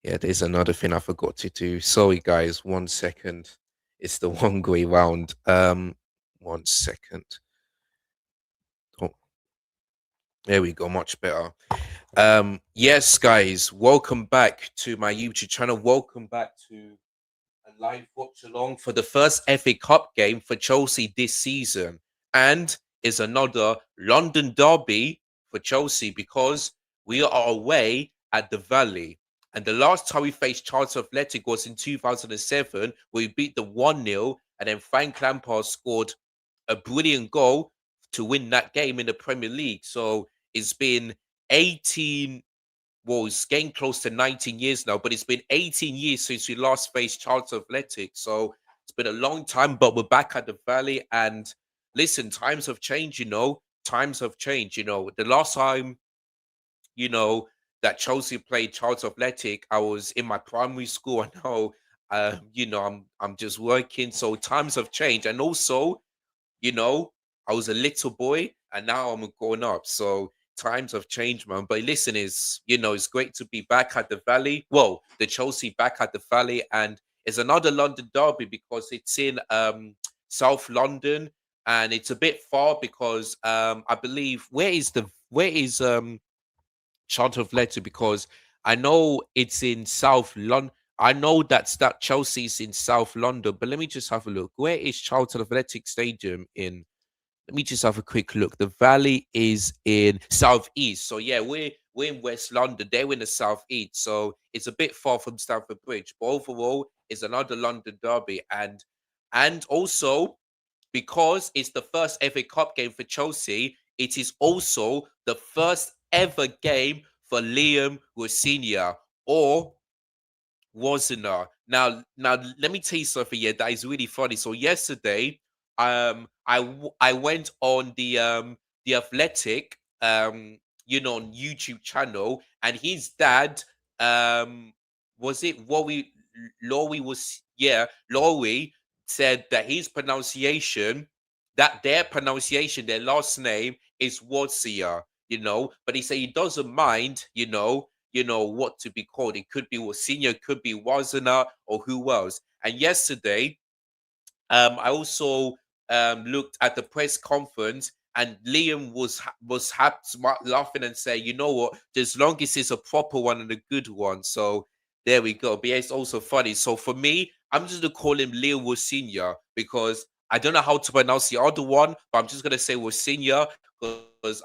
Yeah, there's another thing I forgot to do. Sorry, guys. 1 second. It's the one way round. 1 second. Oh, there we go. Much better. Yes, guys. Welcome back to my YouTube channel. Welcome back to a live watch along for the first FA Cup game for Chelsea this season, and is another London derby for Chelsea because we are away at the Valley. And the last time we faced Charlton Athletic was in 2007, where we beat them 1-0, and then Frank Lampard scored a brilliant goal to win that game in the Premier League. So it's been 18, well, it's getting close to 19 years now, but it's been 18 years since we last faced Charlton Athletic. So it's been a long time, but we're back at the Valley. And listen, times have changed, times have changed. The last time, you know, that Chelsea played Charlton Athletic, I was in my primary school. I know, I'm just working. So times have changed. And also, you know, I was a little boy and now I'm growing up. So times have changed, man. But listen, it's great to be back at the Valley. Well, the Chelsea back at the Valley, and it's another London derby because it's in South London, and it's a bit far because I believe where is Charlton Athletic, because I know it's in South London. I know that Chelsea's in South London, but let me just have a look. Where is Charlton Athletic Stadium in? Let me just have a quick look. The Valley is in Southeast. So yeah, we're in West London. They're in the Southeast. So it's a bit far from Stamford Bridge. But overall, it's another London derby. And also, because it's the first FA Cup game for Chelsea, it is also the first ever game for Liam Rosenior, or Wozniak. Now, let me tell you something. Yeah, that is really funny. So yesterday, I went on the Athletic, on YouTube channel, and his dad, was it Laurie was, yeah, Laurie said that their pronunciation, their last name is Wozniak, but he said he doesn't mind, what to be called. It could be Senior, could be Wazana, or who else. And yesterday, I also looked at the press conference, and Liam laughing and say, you know what, as long as it's a proper one and a good one. So there we go. But yeah, it's also funny. So for me, I'm just gonna call him Liam Senior because I don't know how to pronounce the other one, but I'm just gonna say Senior because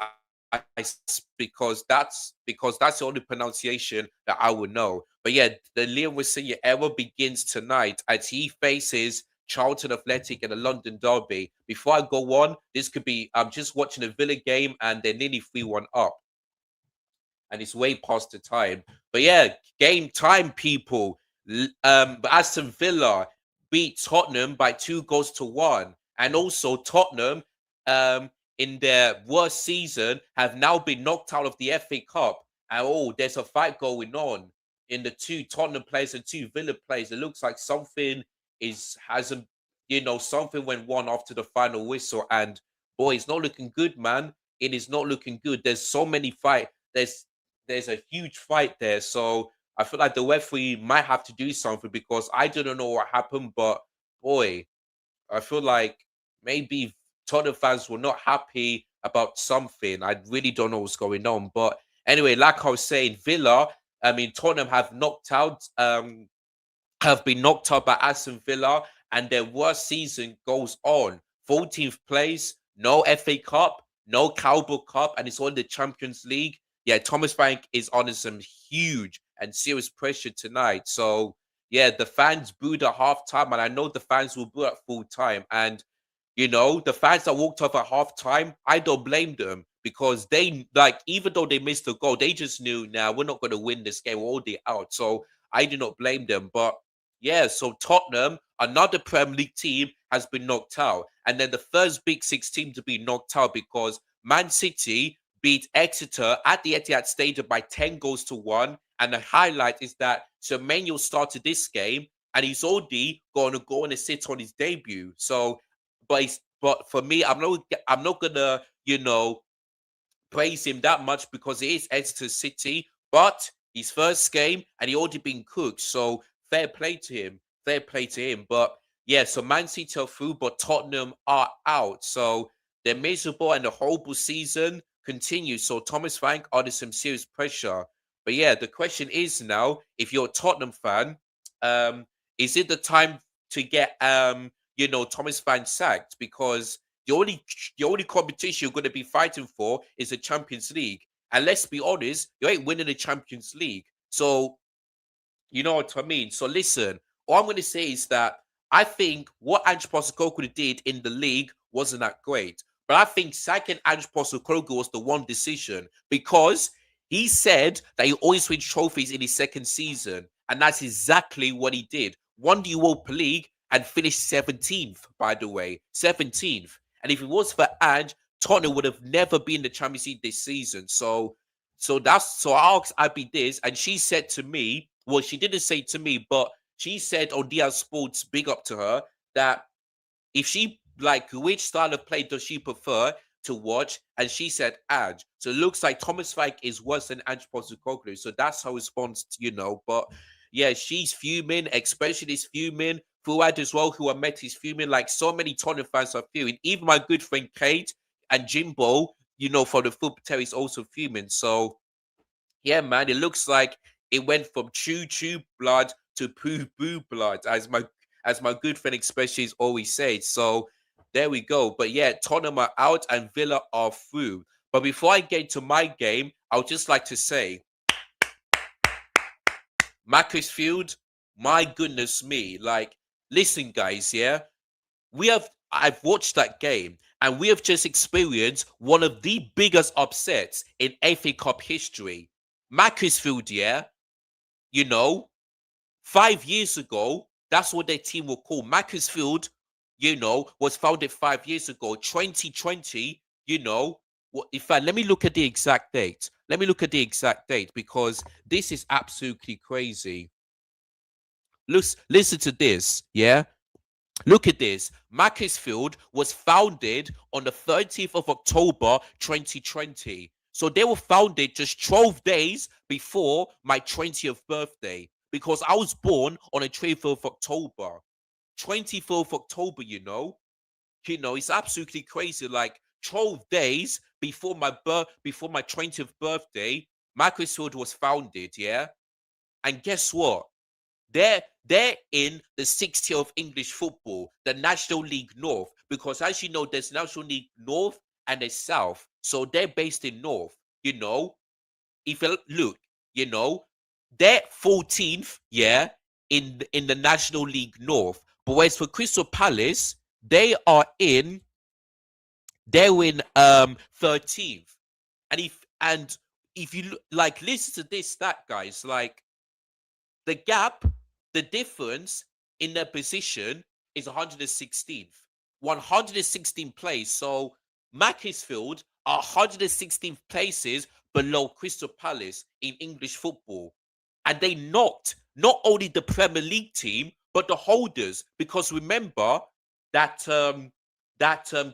because that's the only pronunciation that I would know. But yeah, the Liam Senior era begins tonight as he faces Charlton Athletic in a London derby. Before I go on, this could be I'm just watching a Villa game and they're nearly 3-1 up. And it's way past the time. But yeah, game time, people. But Aston Villa beat Tottenham by 2 goals to 1. And also Tottenham, in their worst season, have now been knocked out of the FA Cup. And there's a fight going on in the two Tottenham players and two Villa players. It looks like something hasn't, something went wrong after the final whistle. And boy, it's not looking good, man. It is not looking good. There's so many fight. There's a huge fight there. So I feel like the referee might have to do something because I don't know what happened, but boy, I feel like maybe Tottenham fans were not happy about something. I really don't know what's going on. But anyway, like I was saying, Tottenham have been knocked out by Aston Villa, and their worst season goes on. 14th place, no FA Cup, no Carabao Cup, and it's on the Champions League. Yeah, Thomas Frank is under some huge and serious pressure tonight. So, yeah, the fans booed at halftime, and I know the fans will boo at full time. And, the fans that walked off at halftime, I don't blame them because even though they missed the goal, they just knew, now we're not going to win this game. We're already out. So, I do not blame them. But yeah, so Tottenham, another Premier League team, has been knocked out. And then the first Big Six team to be knocked out because Man City beat Exeter at the Etihad Stadium by 10 goals to 1. And the highlight is that Semenyo started this game and he's already going to go and assist on his debut. So, but for me, I'm not gonna, praise him that much because it is Exeter City. But his first game, and he already been cooked. So fair play to him. Fair play to him. But yeah, so Man City are through, but Tottenham are out. So the miserable and the horrible season continues. So Thomas Frank under some serious pressure. But yeah, the question is now, if you're a Tottenham fan, um, is it the time to get Thomas Frank sacked? Because the only competition you're going to be fighting for is the Champions League. And let's be honest, you ain't winning the Champions League. So you know what I mean? So listen, all I'm going to say is that I think what Ange Postecoglou did in the league wasn't that great. But I think second Ange Postecoglou was the one decision because he said that he always wins trophies in his second season. And that's exactly what he did. Won the Europa League and finished 17th, by the way. 17th. And if it was for Ange, Tottenham would have never been in the Champions League this season. So I asked Abby this, and she said to me, well, she didn't say to me, but she said on Diaz Sports, big up to her, that if she like which style of play does she prefer to watch, and she said Ange. So it looks like Thomas Frank is worse than Ange Postecoglou. So that's her response, But yeah, she's fuming, especially is fuming. Fuad as well, who I met, is fuming. Like so many Tottenham fans are fuming. Even my good friend Kate and Jimbo, for the football terry is also fuming. So yeah, man, it looks like it went from choo choo blood to poo poo blood, as my good friend especially always says. So there we go. But yeah, Tottenham are out and Villa are through. But before I get to my game, I would just like to say, Macclesfield, my goodness me, like, listen, guys, yeah, I've watched that game and we have just experienced one of the biggest upsets in FA Cup history. Macclesfield, yeah, you know, 5 years ago, that's what their team were called. Macclesfield, was founded 5 years ago. 2020, in fact, let me look at the exact date. Let me look at the exact date because this is absolutely crazy. Listen to this, yeah? Look at this. Macclesfield was founded on the 30th of October 2020. So they were founded just 12 days before my 20th birthday because I was born on the 24th of October. 24th of October, it's absolutely crazy. Like 12 days before my 20th birthday, Macclesfield was founded, yeah? And guess what? They're in the 60th of English football, the National League North, because as you know, there's National League North and the South. So they're based in North. If you look, they're 14th, yeah, in the National League North. But whereas for Crystal Palace, they're in 13th. And if you like listen to this stat, guys, like the gap, the difference in their position is 116th. 116th place. So Macclesfield are 116th places below Crystal Palace in English football. And they knocked not only the Premier League team, but the holders. Because remember that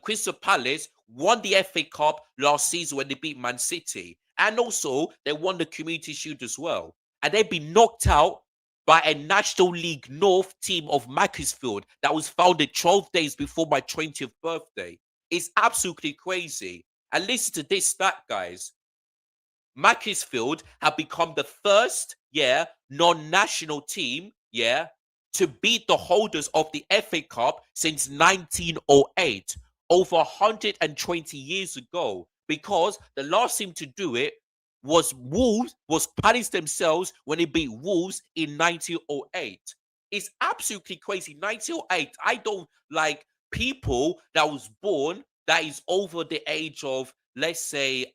Crystal Palace won the FA Cup last season when they beat Man City. And also they won the Community Shield as well. And they've been knocked out by a National League North team of Macclesfield that was founded 12 days before my 20th birthday. It's absolutely crazy. And listen to this stat, guys. Macclesfield have become the first, non-national team, to beat the holders of the FA Cup since 1908, over 120 years ago. Because the last team to do it was Palace themselves when they beat Wolves in 1908. It's absolutely crazy. 1908. I don't like people that was born that is over the age of, let's say,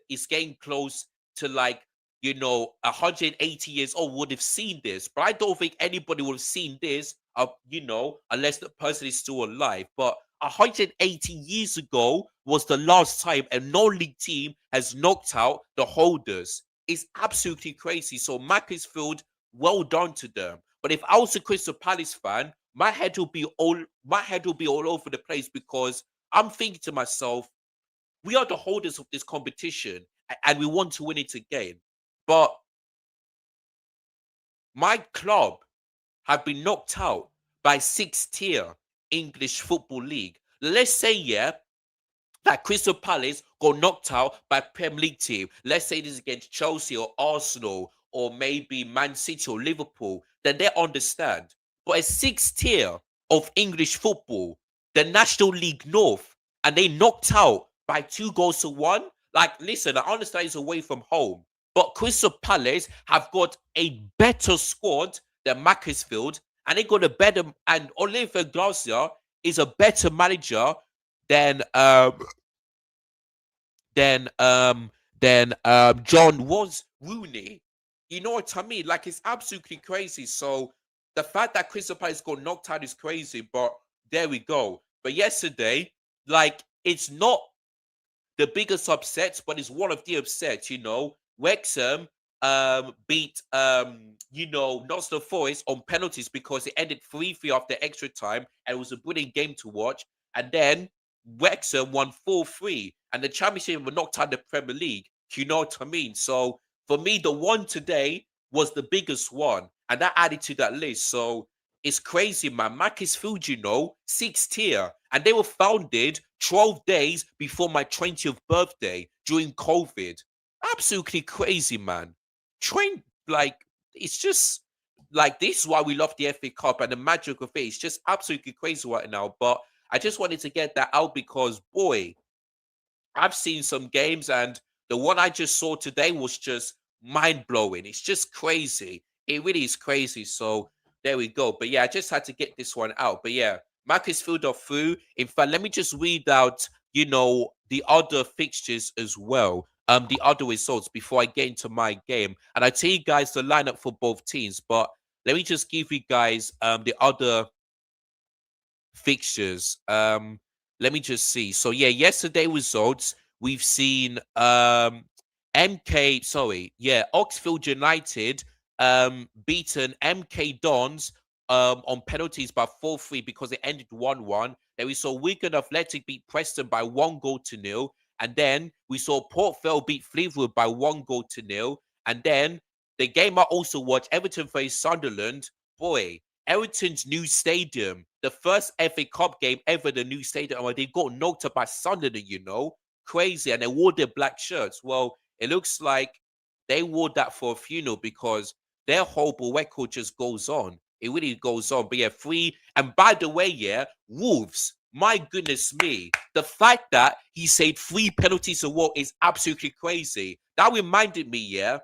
is getting close to 180 years old would have seen this. But I don't think anybody would have seen this, unless the person is still alive. But 180 years ago was the last time a non-league team has knocked out the holders. It's absolutely crazy. So Macclesfield, well done to them. But if I was a Crystal Palace fan, my head will be all over the place because I'm thinking to myself, we are the holders of this competition and we want to win it again. But My club have been knocked out by 6th tier English Football League. Let's say, yeah, that Crystal Palace got knocked out by Premier League team. Let's say this is against Chelsea or Arsenal or maybe Man City or Liverpool, then they understand. But a 6th tier of English football, the National League North, and they knocked out by 2 goals to 1. Like, listen, I understand it's away from home, but Crystal Palace have got a better squad than Macclesfield, and they got a better, and Oliver Glasgow is a better manager than than um John was Rooney. You know what I mean? Like, it's absolutely crazy. So the fact that Crystal Palace got knocked out is crazy, but there we go. But yesterday, like, it's not the biggest upsets, but it's one of the upsets, you know. Wrexham beat Nottingham Forest on penalties because it ended 3-3 after extra time, and it was a brilliant game to watch. And then Wrexham won 4-3, and the championship were knocked out of the Premier League. You know what I mean? So for me, the one today was the biggest one, and that added to that list. So it's crazy, man. Macclesfield, 6th tier, and they were founded 12 days before my 20th birthday during COVID. Absolutely crazy, man. Train like it's just like this is why we love the FA Cup and the magic of it. It's just absolutely crazy right now. But I just wanted to get that out because, boy, I've seen some games, and the one I just saw today was just mind blowing. It's just crazy. It really is crazy. So there we go. But yeah, I just had to get this one out. But yeah, Macclesfield are through. In fact, let me just read out, the other fixtures as well. The other results before I get into my game. And I tell you guys the lineup for both teams. But let me just give you guys the other fixtures. Let me just see. So yeah, yesterday results we've seen Oxfield United beaten MK Dons on penalties by 4-3 because it ended 1-1. Then we saw Wigan Athletic beat Preston by 1 goal to 0. And then we saw Port Vale beat Fleetwood by 1 goal to 0. And then the game I also watched, Everton faced Sunderland. Boy, Everton's new stadium, the first FA Cup game ever, the new stadium, where they got knocked up by Sunderland. Crazy. And they wore their black shirts. Well, it looks like they wore that for a funeral because their horrible record just goes on. It really goes on. But yeah, free. And by the way, yeah, Wolves, my goodness me, the fact that he saved 3 penalties a wall is absolutely crazy. That reminded me, yeah,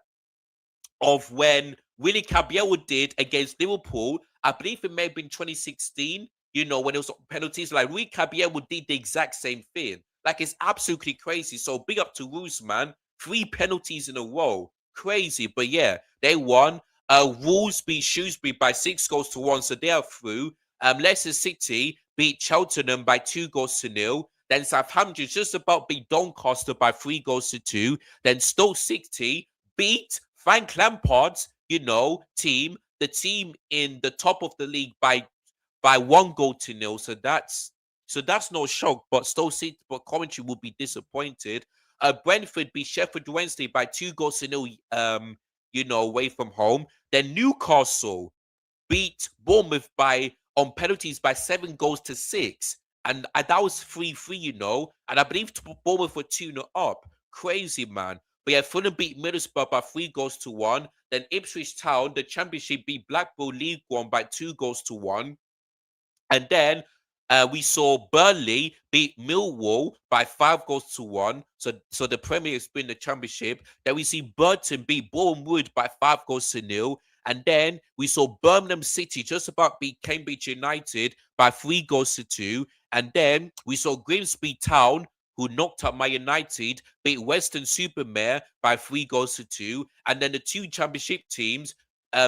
of when Willie Caballero did against Liverpool. I believe it may have been 2016, when it was penalties. Like, Willie Caballero did the exact same thing. Like, it's absolutely crazy. So big up to Roos, man. 3 penalties in a row. Crazy. But yeah, they won. Wolves beat Shrewsbury by 6 goals to 1, so they are through. Leicester City beat Cheltenham by 2 goals to 0. Then Southampton just about beat Doncaster by 3 goals to 2. Then Stoke City beat Frank Lampard's, team, the team in the top of the league by 1 goal to 0. So that's no shock. But Stoke City, but Coventry will be disappointed. Brentford beat Sheffield Wednesday by 2 goals to 0. Away from home. Then Newcastle beat Bournemouth by on penalties by 7 goals to 6. And that was 3-3, And I believe Bournemouth were 2-0 up. Crazy, man. But yeah, Fulham beat Middlesbrough by 3 goals to 1. Then Ipswich Town, the Championship, beat Blackpool League One by 2 goals to 1. And then we saw Burnley beat Millwall by 5 goals to 1. So the Premier has been the Championship. Then we see Burton beat Bournemouth by 5 goals to 0. And then we saw Birmingham City just about beat Cambridge United by 3 goals to 2. And then we saw Grimsby Town, who knocked out Man United, beat Western Supermare by 3 goals to 2. And then the two Championship teams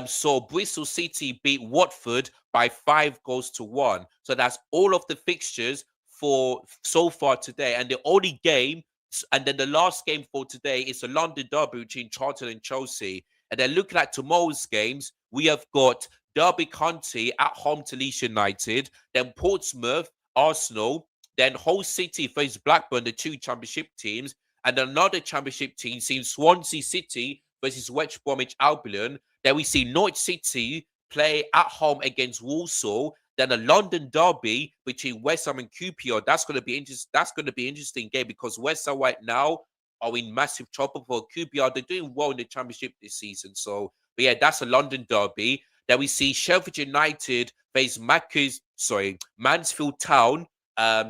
saw Bristol City beat Watford by 5 goals to 1. So that's all of the fixtures for so far today. And the only game, and then the last game for today is the London Derby between Charlton and Chelsea. And then looking at tomorrow's games, we have got Derby County at home to Leeds United, then Portsmouth, Arsenal, then Hull City face Blackburn, the two Championship teams, and another Championship team seeing Swansea City versus West Bromwich Albion. Then we see Norwich City play at home against Walsall. Then a London derby between West Ham and QPR. That's going to be interesting. That's going to be an interesting game because West Ham right now are in massive trouble. For QPR, they're doing well in the Championship this season. So, but yeah, that's a London derby. Then we see Sheffield United face Mansfield Town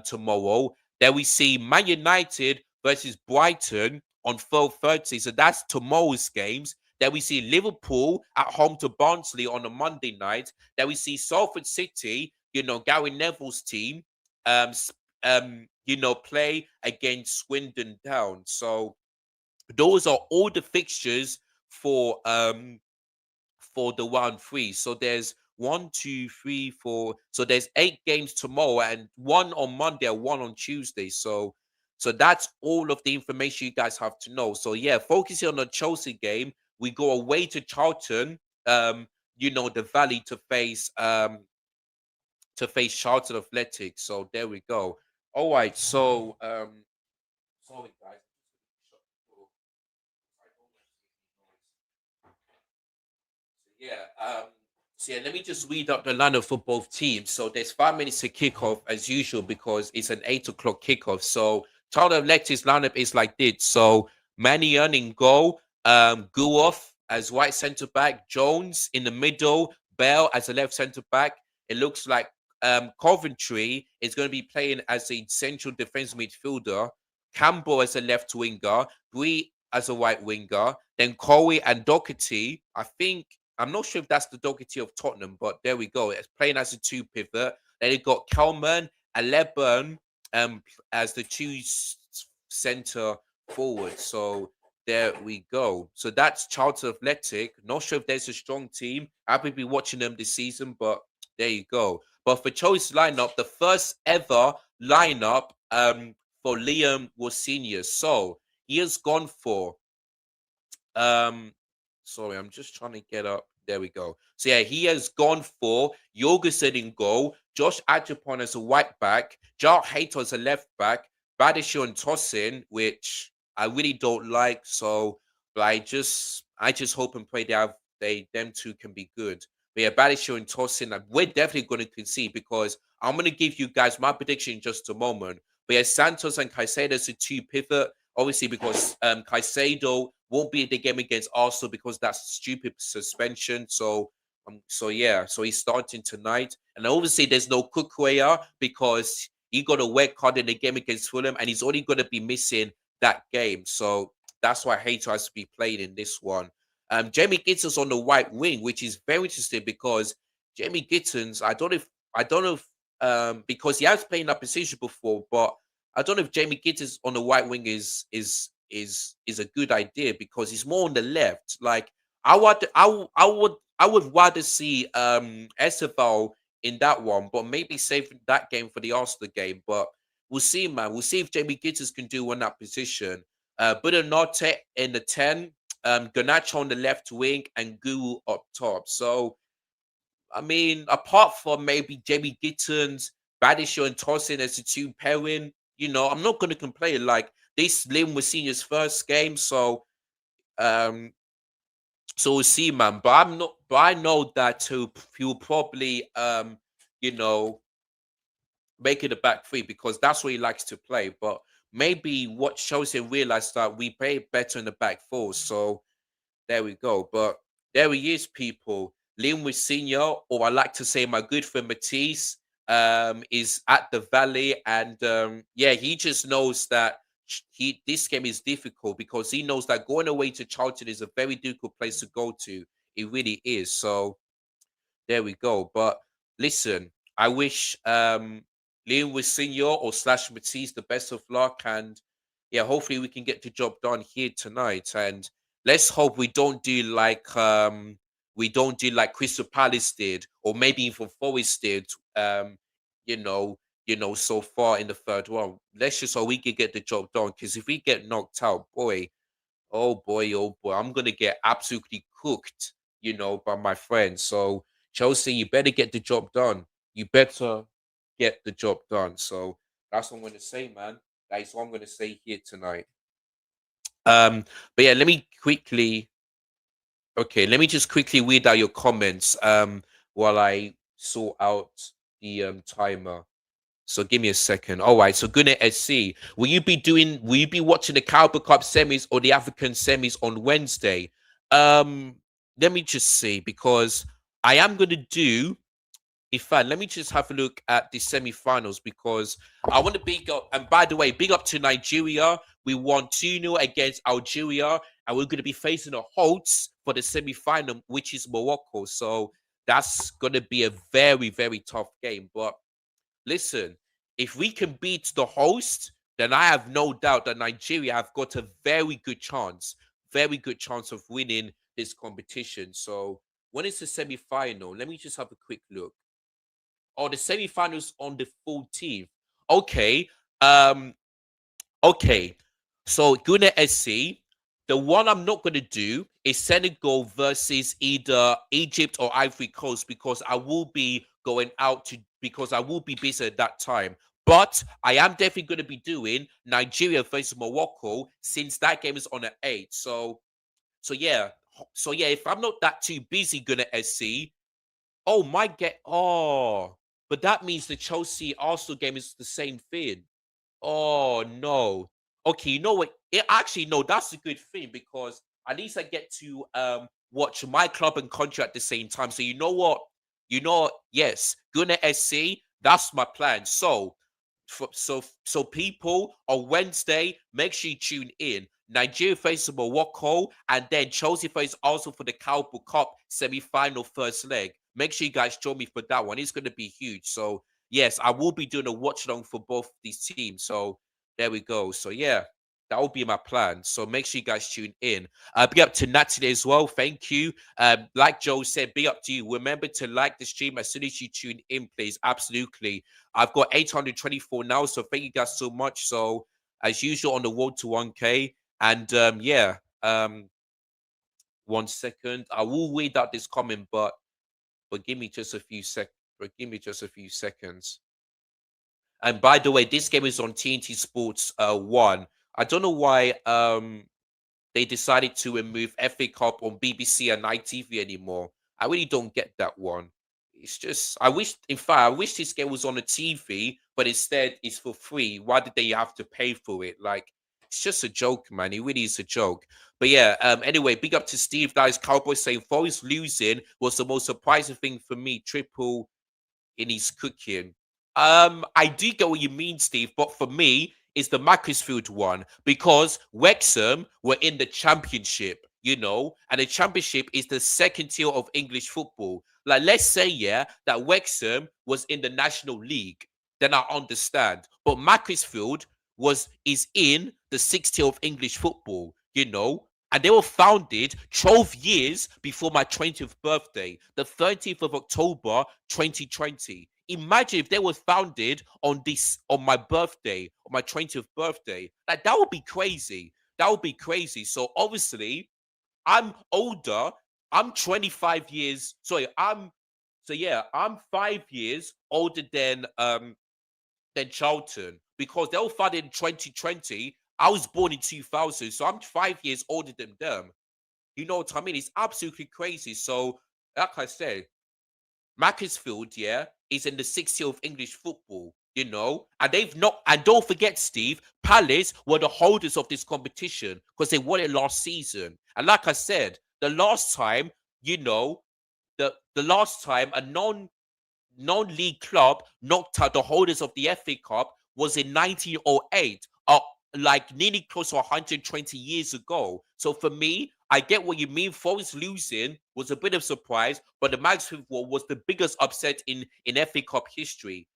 tomorrow. Then we see Man United versus Brighton on 12:30. So that's tomorrow's games. Then we see Liverpool at home to Barnsley on a Monday night. Then we see Salford City, Gary Neville's team, play against Swindon Town. So those are all the fixtures for the 1-3. So there's 1, 2, 3, 4. So there's 8 games tomorrow and one on Monday and one on Tuesday. So that's all of the information you guys have to know. So yeah, focusing on the Chelsea game, we go away to Charlton, the Valley to face Charlton Athletic. So there we go. All right. So sorry guys. Yeah. Let me just read up the lineup for both teams. So there's 5 minutes to kick off as usual because it's an 8 o'clock kickoff. So Charlton Athletic's lineup is like this. So Mannion in goal, Guoff as right centre back, Jones in the middle, Bell as a left centre back. It looks like Coventry is going to be playing as a central defensive midfielder, Campbell as a left winger, Bree as a right winger, then Corey and Doherty. I'm not sure if that's the Doherty of Tottenham, but there we go. It's playing as a two pivot. Then you got Kelman and Leburn as the two centre forward. So there we go. So that's Charlton Athletic. Not sure if there's a strong team. I've been watching them this season, but there you go. But for Chelsea's lineup, the first ever lineup for Liam was senior. So he has gone for um sorry, I'm just trying to get up. There we go. So yeah, he has gone for Jorgensen in goal, Josh Ajapon as a right back, Jar Hater as a left back, Badisho and Tosin, which I really don't like. So, but I just hope and pray them two can be good. But yeah, Badisho and Tosin, we're definitely going to concede because I'm going to give you guys my prediction in just a moment. But yeah, Santos and Caicedo as a two pivot, obviously because Caicedo won't be in the game against Arsenal because that's stupid suspension. So yeah, so he's starting tonight, and obviously there's no Kukurea because he got a red card in the game against Fulham, and he's only going to be missing that game. So that's why Hater has to be played in this one. Jamie Gittens on the right wing, which is very interesting because Jamie Gittens, I don't know if because he has played in that position before, but I don't know if Jamie Gittens on the right wing is a good idea because he's more on the left. Like I would rather see Esteval in that one, but maybe save that game for the Arsenal game. But we'll see, man. We'll see if Jamie Gittens can do on that position. Buonanotte in the 10, Garnacho on the left wing, and Guru up top. So I mean, apart from maybe Jamie Gittens, Badisho and Tosin as the two pairing, I'm not going to complain. Like this, Lim was senior's first game, um, so we'll see, man. But I'm not. But I know that he'll probably you know, make it a back three because that's what he likes to play. But maybe what shows him realize that we play better in the back four. So there we go. But there he is, people. Liam Senior, or I like to say my good friend Matisse, is at the Valley. And yeah, he just knows that this game is difficult because he knows that going away to Charlton is a very difficult place to go to. It really is. So there we go. But listen, I wish Liam Senior or slash Matisse the best of luck. And yeah, hopefully we can get the job done here tonight. And let's hope we don't do like Crystal Palace did, or maybe even Forest did. You know, so far in the third one. Let's just hope we can get the job done. Because if we get knocked out, boy, oh boy, I'm gonna get absolutely cooked, by my friends. So Chelsea, you better get the job done. You better get the job done. So that's what I'm gonna say, man. That is what I'm gonna say here tonight. But yeah, let me quickly Okay, let me just quickly read out your comments while I sort out the timer. So give me a second. All right. So Gunnar SC, will you be watching the Cowboy Cup semis or the African semis on Wednesday? Um, Let me just see because I am gonna do. In fact, let me just have a look at the semi-finals because I want to big up. And by the way, big up to Nigeria. We won 2-0 against Algeria, and we're going to be facing the hosts for the semi-final, which is Morocco. So that's going to be a very, very tough game. But listen, if we can beat the host, then I have no doubt that Nigeria have got a very good chance of winning this competition. So when it's the semi-final, let me just have a quick look. Oh, the semi-finals on the 14th. Okay. Um, okay. So Guna SC, the one I'm not gonna do is Senegal versus either Egypt or Ivory Coast because I will be going out to because I will be busy at that time. But I am definitely gonna be doing Nigeria versus Morocco since that game is on at 8. So yeah. So yeah, if I'm not that too busy, Gonna SC, oh, my get but that means the Chelsea Arsenal game is the same thing. Oh no. Okay, you know what? It actually no, that's a good thing because at least I get to watch my club and country at the same time. So you know what? Yes, Gunner SC, that's my plan. So people on Wednesday, make sure you tune in. Nigeria faces Morocco, and then Chelsea face also for the Carabao Cup semi-final first leg. Make sure you guys join me for that one. It's going to be huge. So yes, I will be doing a watch along for both these teams. So there we go. So yeah, that will be my plan. So make sure you guys tune in. Big up to Natalie as well. Thank you. Like Joe said, big up to you. Remember to like the stream as soon as you tune in, please. Absolutely. I've got 824 now, so thank you guys so much. So as usual on the road to 1K. And yeah, 1 second. I will read out this comment, but give me just a few seconds. And by the way, this game is on TNT Sports 1. I don't know why they decided to remove FA Cup on BBC and ITV anymore. I really don't get that one. It's just I wish this game was on a TV, but instead it's for free. Why did they have to pay for it? Like it's just a joke, man. It really is a joke. But yeah, anyway, big up to Steve. That is Cowboys saying Forest losing was the most surprising thing for me. Triple in his cooking. I do get what you mean, Steve, but for me, it's the Macclesfield one because Wrexham were in the championship, and the championship is the second tier of English football. Like, let's say, yeah, that Wrexham was in the National League, then I understand. But Macclesfield is in the sixth tier of English football. And they were founded 12 years before my 20th birthday, the 30th of October, 2020. Imagine if they were founded on my birthday, on my 20th birthday. Like that would be crazy. That would be crazy. So obviously, I'm older. I'm 25 years. Sorry, I'm 5 years older than Charlton because they were founded in 2020. I was born in 2000, so I'm 5 years older than them. You know what I mean? It's absolutely crazy. So, like I said, Macclesfield, yeah, is in the sixth tier of English football. And they've not, and don't forget, Steve, Palace were the holders of this competition because they won it last season. And like I said, the last time, you know, the last time a non-league club knocked out the holders of the FA Cup was in 1908, like nearly close to 120 years ago. So for me, I get what you mean. Forest losing was a bit of surprise, but the Macclesfield one was the biggest upset in FA Cup history.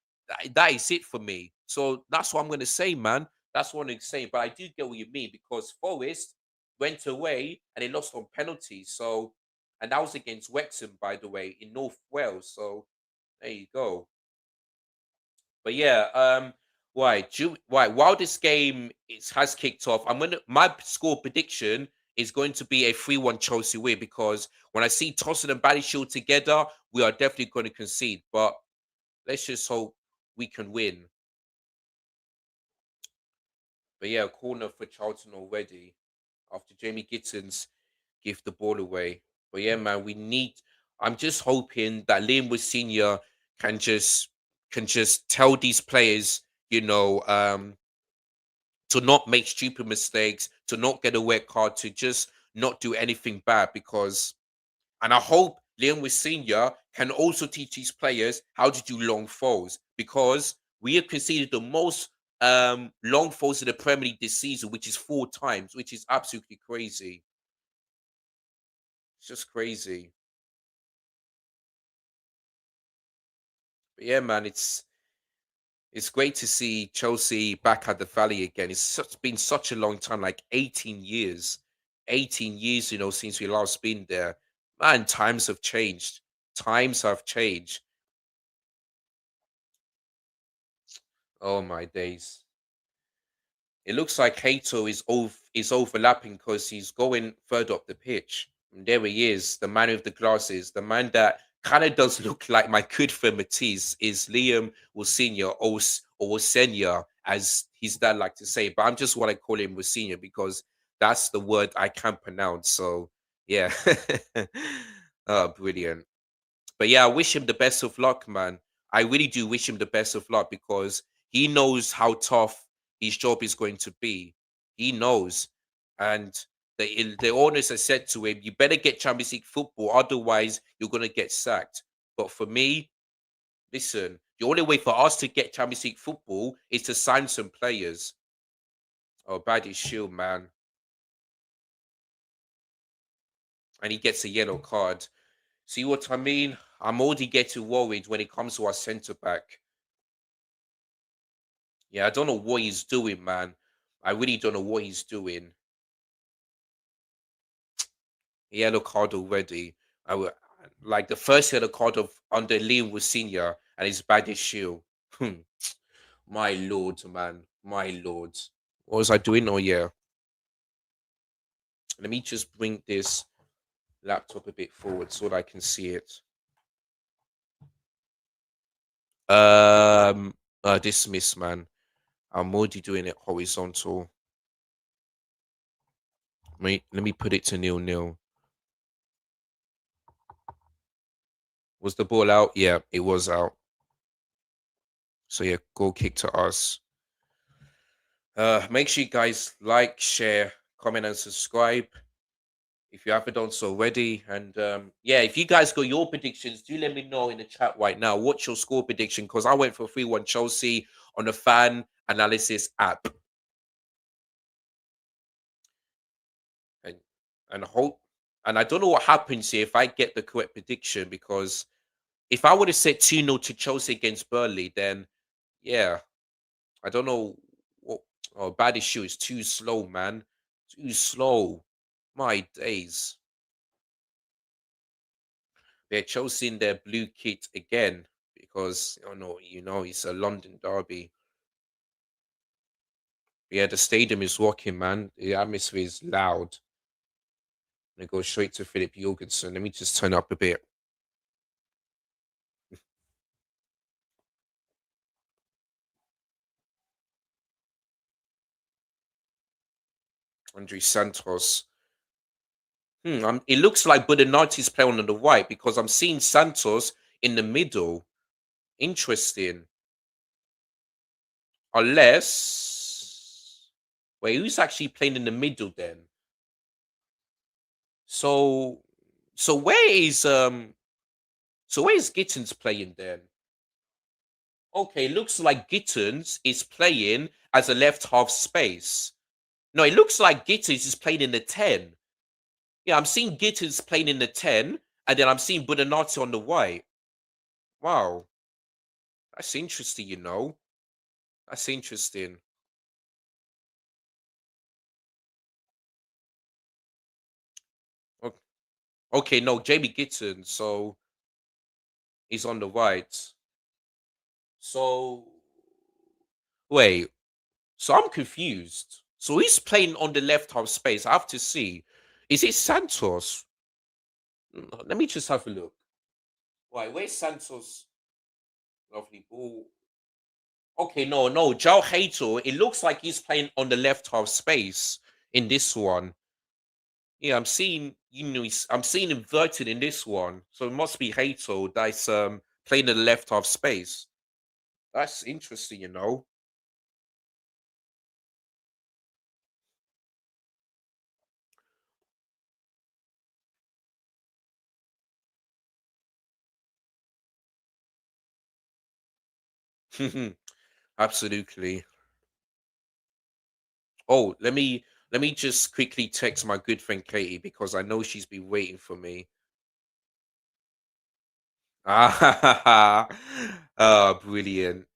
That is it for me. So that's what I'm going to say, man. That's what I'm saying. But I do get what you mean because Forest went away and they lost on penalties. So, and that was against Wrexham, by the way, in North Wales. So there you go. But yeah, while this game has kicked off, my score prediction is going to be a 3-1 Chelsea win because when I see Tosin and Badiashile together, we are definitely going to concede. But let's just hope we can win. But yeah, corner for Charlton already after Jamie Gittins give the ball away. But yeah, man, we need. I'm just hoping that Liam Senior can just tell these players, you know, to not make stupid mistakes, to not get a red card, to just not do anything bad. Because, and I hope Liam Senior can also teach these players how to do long throws, because we have conceded the most long throws in the Premier League this season, which is 4 times, which is absolutely crazy. It's just crazy. But yeah, man, it's great to see Chelsea back at the Valley again. Been such a long time, like 18 years. 18 years, since we last been there. Man, times have changed. Times have changed. Oh my days. It looks like Hato is overlapping because he's going further up the pitch. And there he is, the man with the glasses, the man that kind of does look like my good friend Matisse is Liam Senior or Senior, as his dad like to say. But I'm just want to call him Senior because that's the word I can pronounce. So yeah. Oh, brilliant. But yeah, I wish him the best of luck, man. I really do wish him the best of luck because he knows how tough his job is going to be. He knows. And the owners have said to him, you better get Champions League football, otherwise you're gonna get sacked. But for me, listen, the only way for us to get Champions League football is to sign some players. Oh, bad is Shield, man. And he gets a yellow card. See what I mean? I'm already getting worried when it comes to our centre back. Yeah, I don't know what he's doing, man. I really don't know what he's doing. Yellow card already. I would like the first yellow card of under Liam was senior and his baddest shield. My lord, man. My lord. What was I doing? Oh yeah. Let me just bring this laptop a bit forward so that I can see it. Dismiss, man. I'm already doing it horizontal. Let me put it to 0-0. Was the ball out? Yeah, it was out. So yeah, goal kick to us. Make sure you guys like, share, comment, and subscribe if you haven't done so already. And yeah, if you guys got your predictions, do let me know in the chat right now. What's your score prediction? Because I went for 3-1 Chelsea on the fan analysis app. And hope, and I don't know what happens here if I get the correct prediction, because if I would have said 2-0 to Chelsea against Burnley, then yeah, I don't know what. Oh, bad issue is too slow, man. Too slow. My days. They're choosing their blue kit again because it's a London derby. Yeah, the stadium is rocking, man. The atmosphere is loud. And go straight to Philip Jorgensen. Let me just turn up a bit. Andre Santos. It looks like Budinati's playing on the right because I'm seeing Santos in the middle. Interesting. Unless, wait, who's actually playing in the middle then? So, so where is Gittins playing then? Okay, looks like Gittins is playing as a left half space. No, it looks like Gittins is playing in the 10. Yeah, I'm seeing Gittins playing in the 10, and then I'm seeing Buonanotte on the right. Wow, that's interesting. That's interesting. O- Okay, no, Jamie Gittins, so he's on the right. So wait, so I'm confused. So he's playing on the left half space. I have to see. Is it Santos? Let me just have a look. Right, where's Santos? Lovely ball. Okay, no, Joe Hato. It looks like he's playing on the left half space in this one. Yeah, I'm seeing, I'm seeing inverted in this one. So it must be Hato that's playing in the left half space. That's interesting, you know. Absolutely. Oh, let me just quickly text my good friend Katie because I know she's been waiting for me. Ah, oh, brilliant.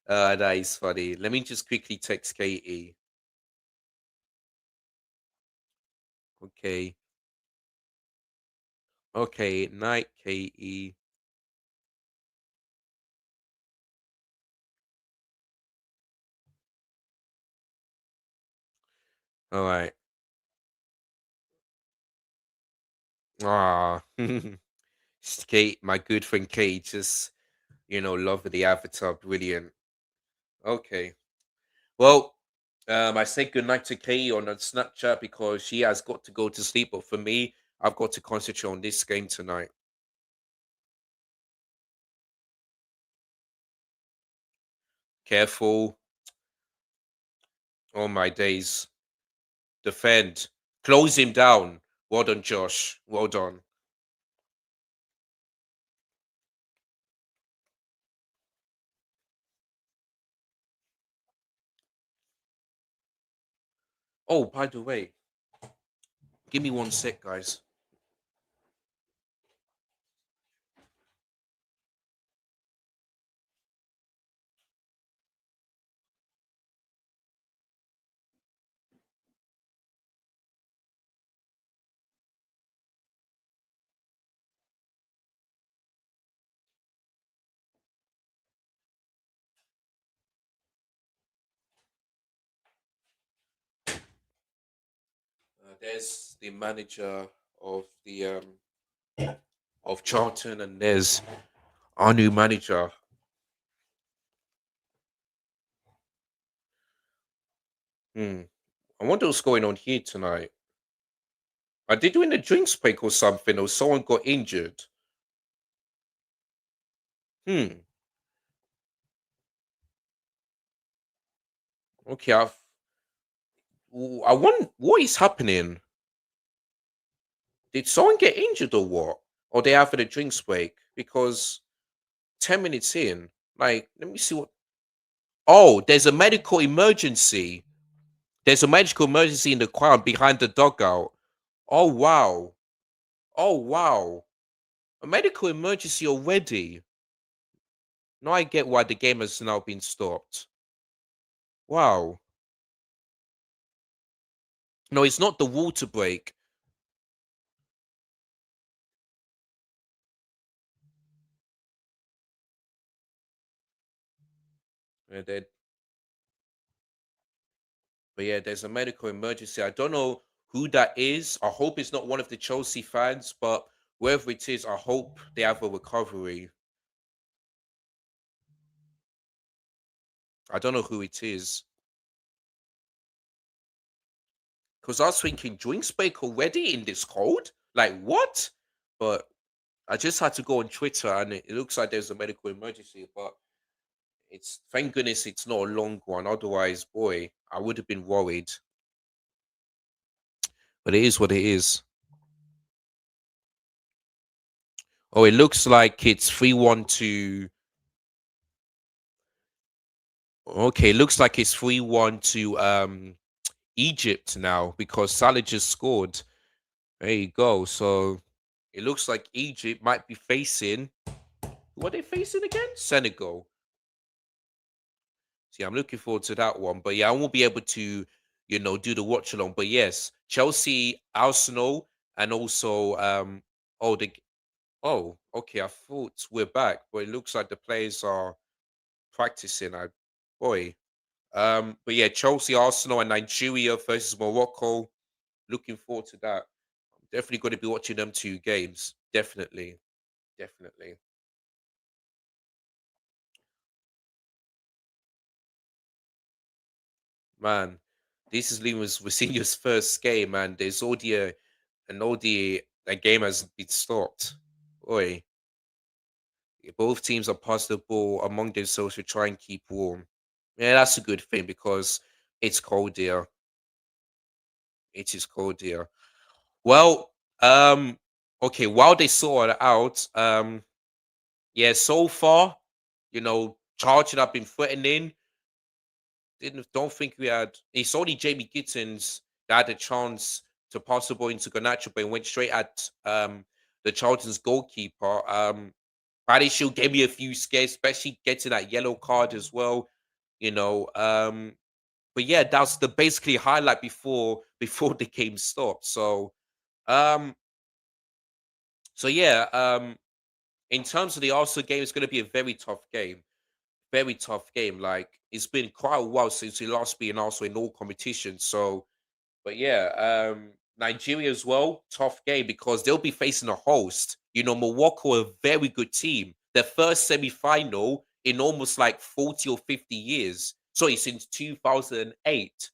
That is funny. Let me just quickly text Katie. Okay. Okay. Night, Katie. All right. Ah, Kate, my good friend Kate, just love the avatar, brilliant. Okay. Well, I said goodnight to Kay on Snapchat because she has got to go to sleep. But for me, I've got to concentrate on this game tonight. Careful. Oh my days. Defend. Close him down. Well done, Josh. Well done. Oh, by the way, give me one sec, guys. There's the manager of the of Charlton, and there's our new manager. Hmm. I wonder what's going on here tonight. Are they doing a drinks break or something, or someone got injured? Hmm. Okay. I want what is happening. Did someone get injured or what? Or they having a drinks break? Because 10 minutes in, like, let me see what. Oh, there's a medical emergency. There's a medical emergency in the crowd behind the dugout. Oh wow. Oh wow. A medical emergency already. Now I get why the game has now been stopped. Wow. No, it's not the water break. They But yeah, there's a medical emergency. I don't know who that is. I hope it's not one of the Chelsea fans, but whoever it is, I hope they have a recovery. I don't know who it is. Because I was thinking, drinks break already in this cold? Like, what? But I just had to go on Twitter and it looks like there's a medical emergency. But it's thank goodness it's not a long one. Otherwise, boy, I would have been worried. But it is what it is. Oh, it looks like it's 3-1 to. Okay, looks like it's 3-1 to Egypt now because Salah just scored. There you go. So it looks like Egypt might be facing what are they facing again? Senegal. See, I'm looking forward to that one. But yeah, I won't be able to, do the watch along. But yes, Chelsea, Arsenal, and also oh the okay. I thought we're back, but it looks like the players are practicing. Boy. But yeah, Chelsea, Arsenal, and Nigeria versus Morocco. Looking forward to that. I'm definitely going to be watching them two games. Definitely, definitely, man. this is Lumas Rosinia's first game, and there's already a game has been stopped. Oi, both teams are passing the ball among themselves to try and keep warm. Yeah, that's a good thing because it's cold here. It is cold here. Well, okay, while they sort it out, yeah, so far, Charlton have been threatening. Don't think we had. It's only Jamie Gittins that had a chance to pass the ball into Garnacho, but it went straight at the Charlton's goalkeeper. Paddy Shield gave me a few scares, especially getting that yellow card as well. You know, but yeah, that's the basically highlight before the game stopped. Um, so yeah, in terms of the Arsenal game, it's going to be a very tough game. Very tough game. Like it's been quite a while since we last beat an Arsenal in all competitions. So but yeah, Nigeria as well, tough game because they'll be facing a host. Morocco, a very good team. Their first semi-final in almost like 40 or 50 years. Sorry, since 2008,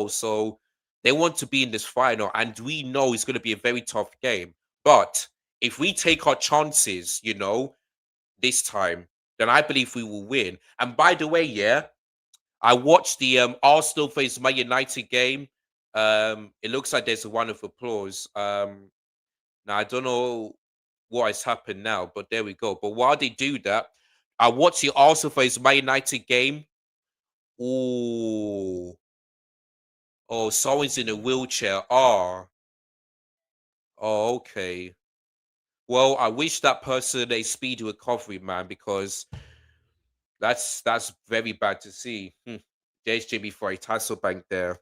so they want to be in this final, and we know it's going to be a very tough game. But if we take our chances, this time, then I believe we will win. And by the way, yeah, I watched the Arsenal versus Man United game. It looks like there's a round of applause. Now I don't know what has happened now, but there we go. But while they do that, I watched the Arsenal versus Man United game. Oh, oh, someone's in a wheelchair. Oh, okay. Well, I wish that person a speedy recovery, man, because that's very bad to see. There's Jimmy for a Hasselbank there.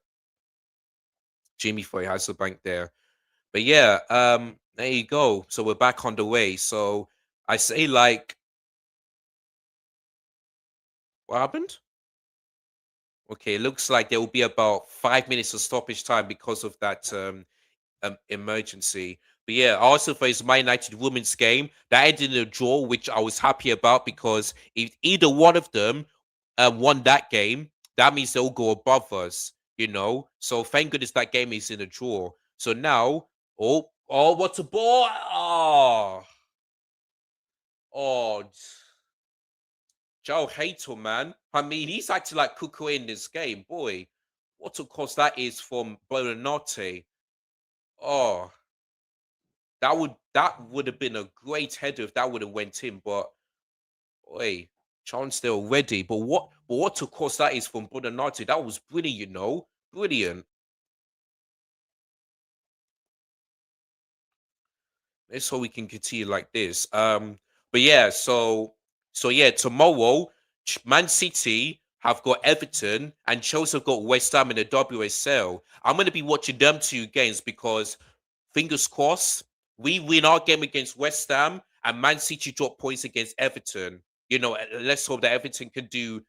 Jimmy for a Hasselbank there. But yeah, there you go. So we're back on the way. So I say like what happened? Okay, it looks like there will be about 5 minutes of stoppage time because of that emergency. But yeah, I also faced My United women's game that ended in a draw, which I was happy about because if either one of them won that game, that means they'll go above us. So thank goodness that game is in a draw. So now, what's a ball? Oh, Joe Hatel, man. I mean, he's acting like Cuckoo in this game, boy. What a cost that is from Bonanotte. Oh, that would have been a great header if that would have went in, but wait, chance there already. But what a cost that is from Bonanotte. That was brilliant, brilliant. Let's hope we can continue like this. But yeah, so yeah, tomorrow Man City have got Everton and Chelsea have got West Ham in the WSL. I'm gonna be watching them two games because fingers crossed we win our game against West Ham and Man City drop points against Everton. Let's hope that Everton can do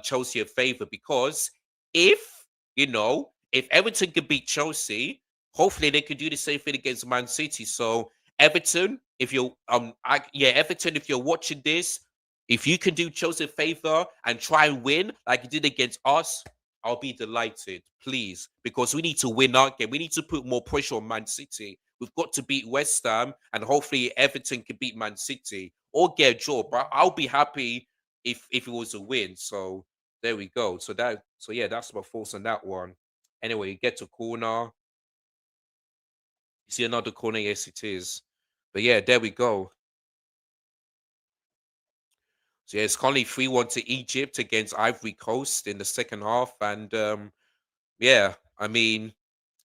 Chelsea a favor because if if Everton can beat Chelsea, hopefully they can do the same thing against Man City. So Everton, if you're Everton, if you're watching this, if you can do Chelsea a favor and try and win like you did against us, I'll be delighted, please, because we need to win our game. We need to put more pressure on Man City. We've got to beat West Ham, and hopefully Everton can beat Man City or get a draw. But I'll be happy if it was a win. So there we go. So yeah, that's my thoughts on that one. Anyway, you get to corner. You see another corner, yes it is. But yeah, there we go. So yeah, it's currently 3-1 to Egypt against Ivory Coast in the second half. And yeah, I mean,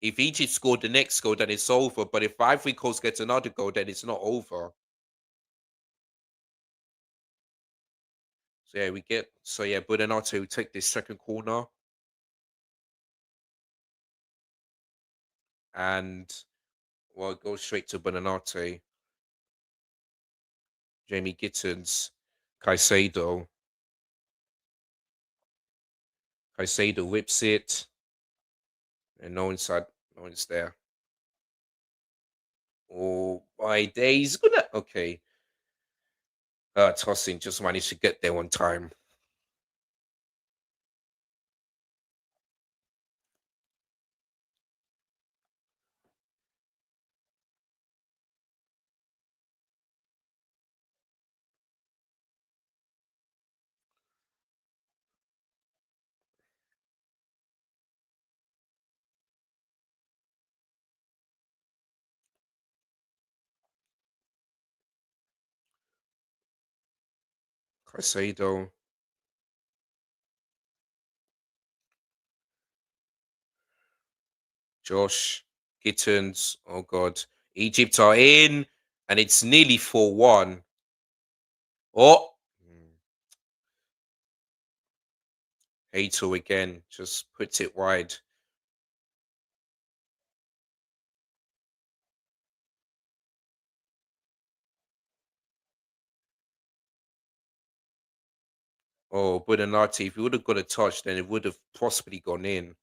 if Egypt scored the next goal, then it's over. But if Ivory Coast gets another goal, then it's not over. So yeah, Buonanotte will take this second corner and well go straight to Buonanotte. Jamie Gittins, Caicedo. Caicedo whips it, and no one's there. Oh, by days, gonna okay. Tossing just managed to get there on time. Caicedo. Josh. Gittins. Oh God. Egypt are in, and it's nearly 4-1. Oh, Hato again just puts it wide. Oh, Buonanotte, if he would have got a touch, then it would have possibly gone in.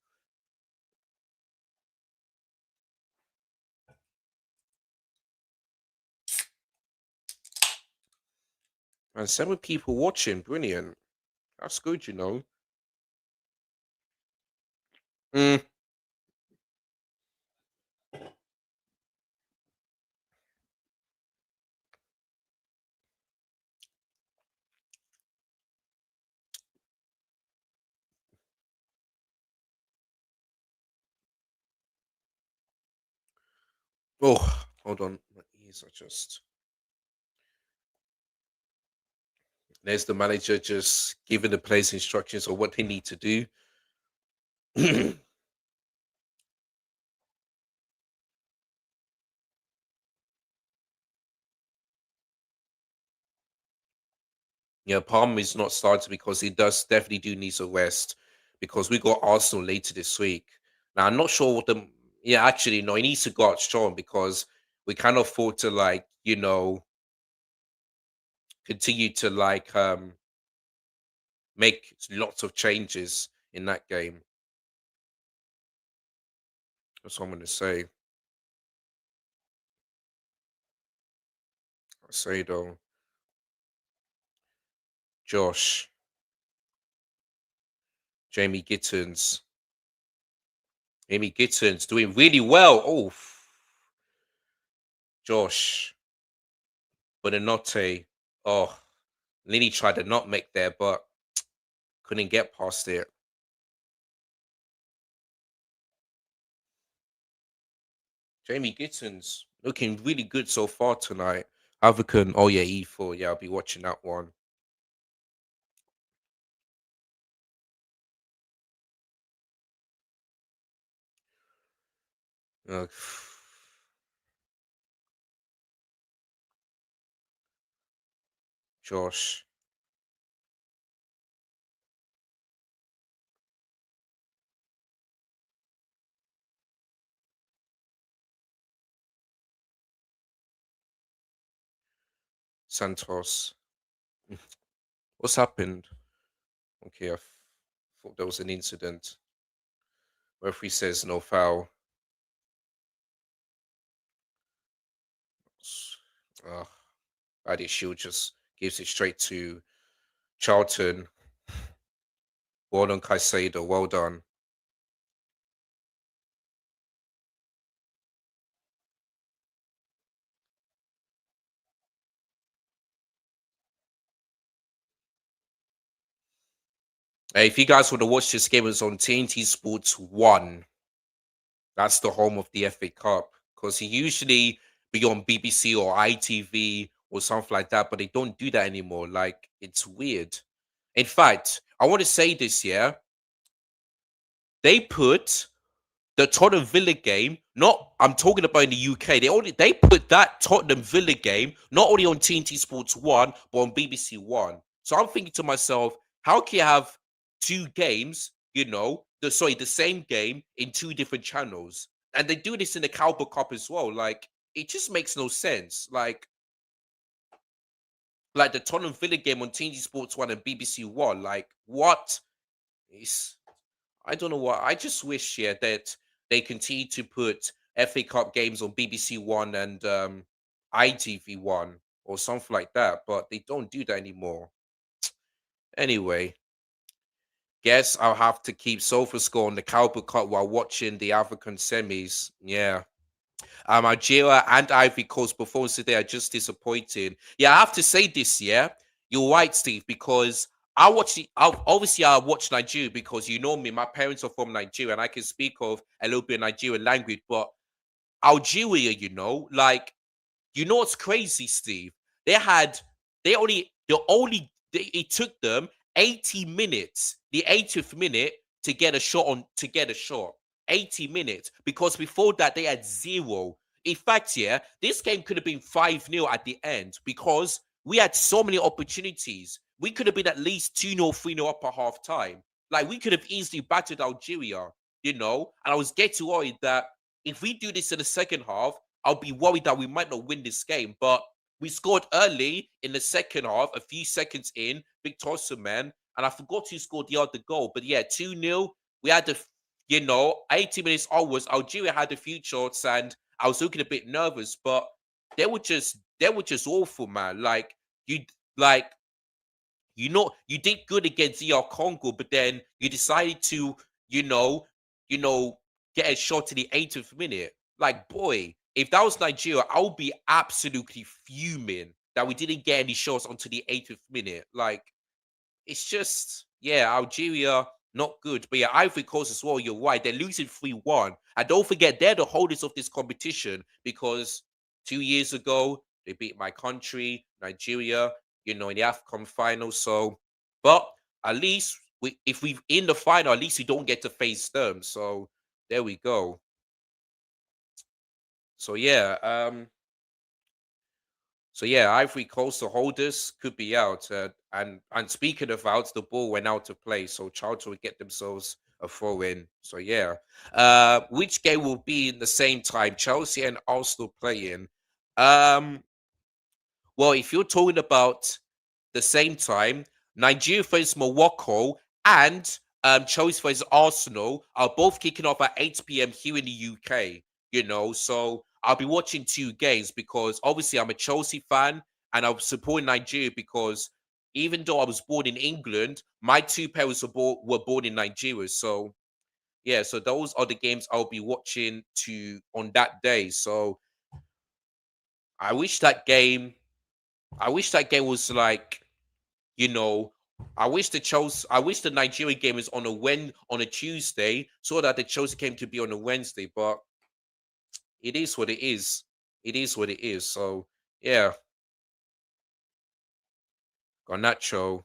And 7 people watching, brilliant. That's good, you know. Mm. Oh, hold on. My ears are just. There's the manager just giving the players instructions on what they need to do. Yeah, Palmer is not starting because he does definitely do needs a rest because we got Arsenal later this week. Now I'm not sure what the yeah actually no he needs to go out strong because we can't afford to like continue to make lots of changes in that game. That's what I'm gonna say. I say though, Josh, Jamie Gittins, Jamie Gittins doing really well. Oh, Josh, Bonanotte. Oh, Lini tried to not make there, but couldn't get past it. Jamie Gittins looking really good so far tonight. African, oh yeah, E4. Yeah, I'll be watching that one. Uh, Josh, Santos. What's happened? Okay, thought there was an incident. Referee says no foul. Uh, Adi Shield just gives it straight to Charlton. Well done, Caicedo. Well done. Hey, if you guys want to watch this game, it's on TNT Sports 1. That's the home of the FA Cup. Because he usually be on BBC or ITV or something like that, but they don't do that anymore. Like, it's weird. In fact, I want to say this, yeah. They put the Tottenham Villa game, not I'm talking about in the UK. They put that Tottenham Villa game not only on TNT Sports 1, but on BBC 1. So I'm thinking to myself, how can you have 2 games, the same game in 2 different channels? And they do this in the Cowboy Cup as well. Like, it just makes no sense. Like the Tottenham Villa game on TNT Sports 1 and BBC 1. Like, what? It's I don't know what. I just wish, yeah, that they continue to put FA Cup games on BBC One and ITV One or something like that, but they don't do that anymore. Anyway, guess I'll have to keep SofaScore on the Cowboy Cup while watching the African semis. Yeah. Algeria and Ivory Coast performance today are just disappointing. Yeah, I have to say this, yeah. You're right, Steve, because obviously I watch Nigeria because you know me, my parents are from Nigeria and I can speak of a little bit of Nigerian language, but Algeria, like, what's crazy, Steve? They had they only the only it took them 80 minutes, the 80th minute, to get a shot on to get a shot. 80 minutes because before that they had zero. In fact, yeah, this game could have been 5-0 at the end because we had so many opportunities. We could have been at least 2-0, 3-0 up at half time. Like we could have easily battered Algeria, And I was getting worried that if we do this in the second half, I'll be worried that we might not win this game. But we scored early in the second half, a few seconds in, Victor Osimhen, and I forgot who scored the other goal. But yeah, 2-0. We had the 80 minutes onwards, Algeria had a few shots, and I was looking a bit nervous, but they were just awful, man. You like you did good against ER Congo, but then you decided to, you know, you know, get a shot in the 80th minute. Like, boy, if that was Nigeria, I would be absolutely fuming that we didn't get any shots onto the 80th minute. Like, it's just, yeah, Algeria, not good. But yeah, Ivory Coast as well, you're right. They're losing 3-1. And don't forget, they're the holders of this competition because 2 years ago, they beat my country, Nigeria, in the AFCON final. So, but at least if we in the final, at least we don't get to face them. So there we go. So yeah, Ivory Coast, the holders could be out. And speaking of out, the ball went out to play, so Charlton would get themselves a throw in. So yeah, which game will be in the same time? Chelsea and Arsenal playing. Um, well, if you're talking about the same time, Nigeria versus Morocco and Chelsea versus Arsenal are both kicking off at 8 p.m. here in the UK. So I'll be watching two games because obviously I'm a Chelsea fan and I'm supporting Nigeria because even though I was born in England, my two parents were born in Nigeria. So yeah, so those are the games I'll be watching to on that day. So I wish that game I wish that game was like, you know, I wish the Nigeria game is on a Tuesday so that the Chelsea game to be on a Wednesday, but it is what it is. It is what it is. So yeah, Garnacho.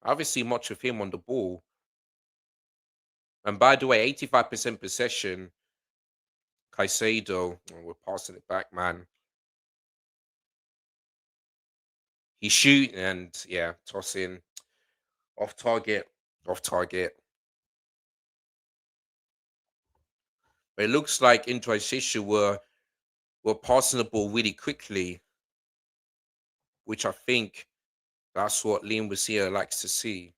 I haven't seen much of him on the ball. And by the way, 85% possession, Caicedo. Oh, we're passing it back, man. He shoot and yeah, toss in. Off target. Off target. But it looks like Inter were passing the ball really quickly, which I think that's what Liam Wassia likes to see.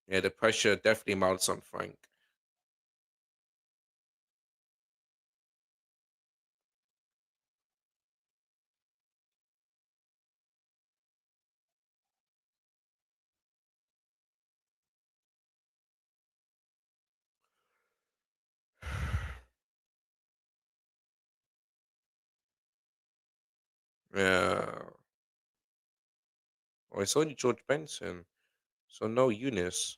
Yeah, the pressure definitely mounts on Frank. Yeah. Oh, it's only George Benson, so no Eunice.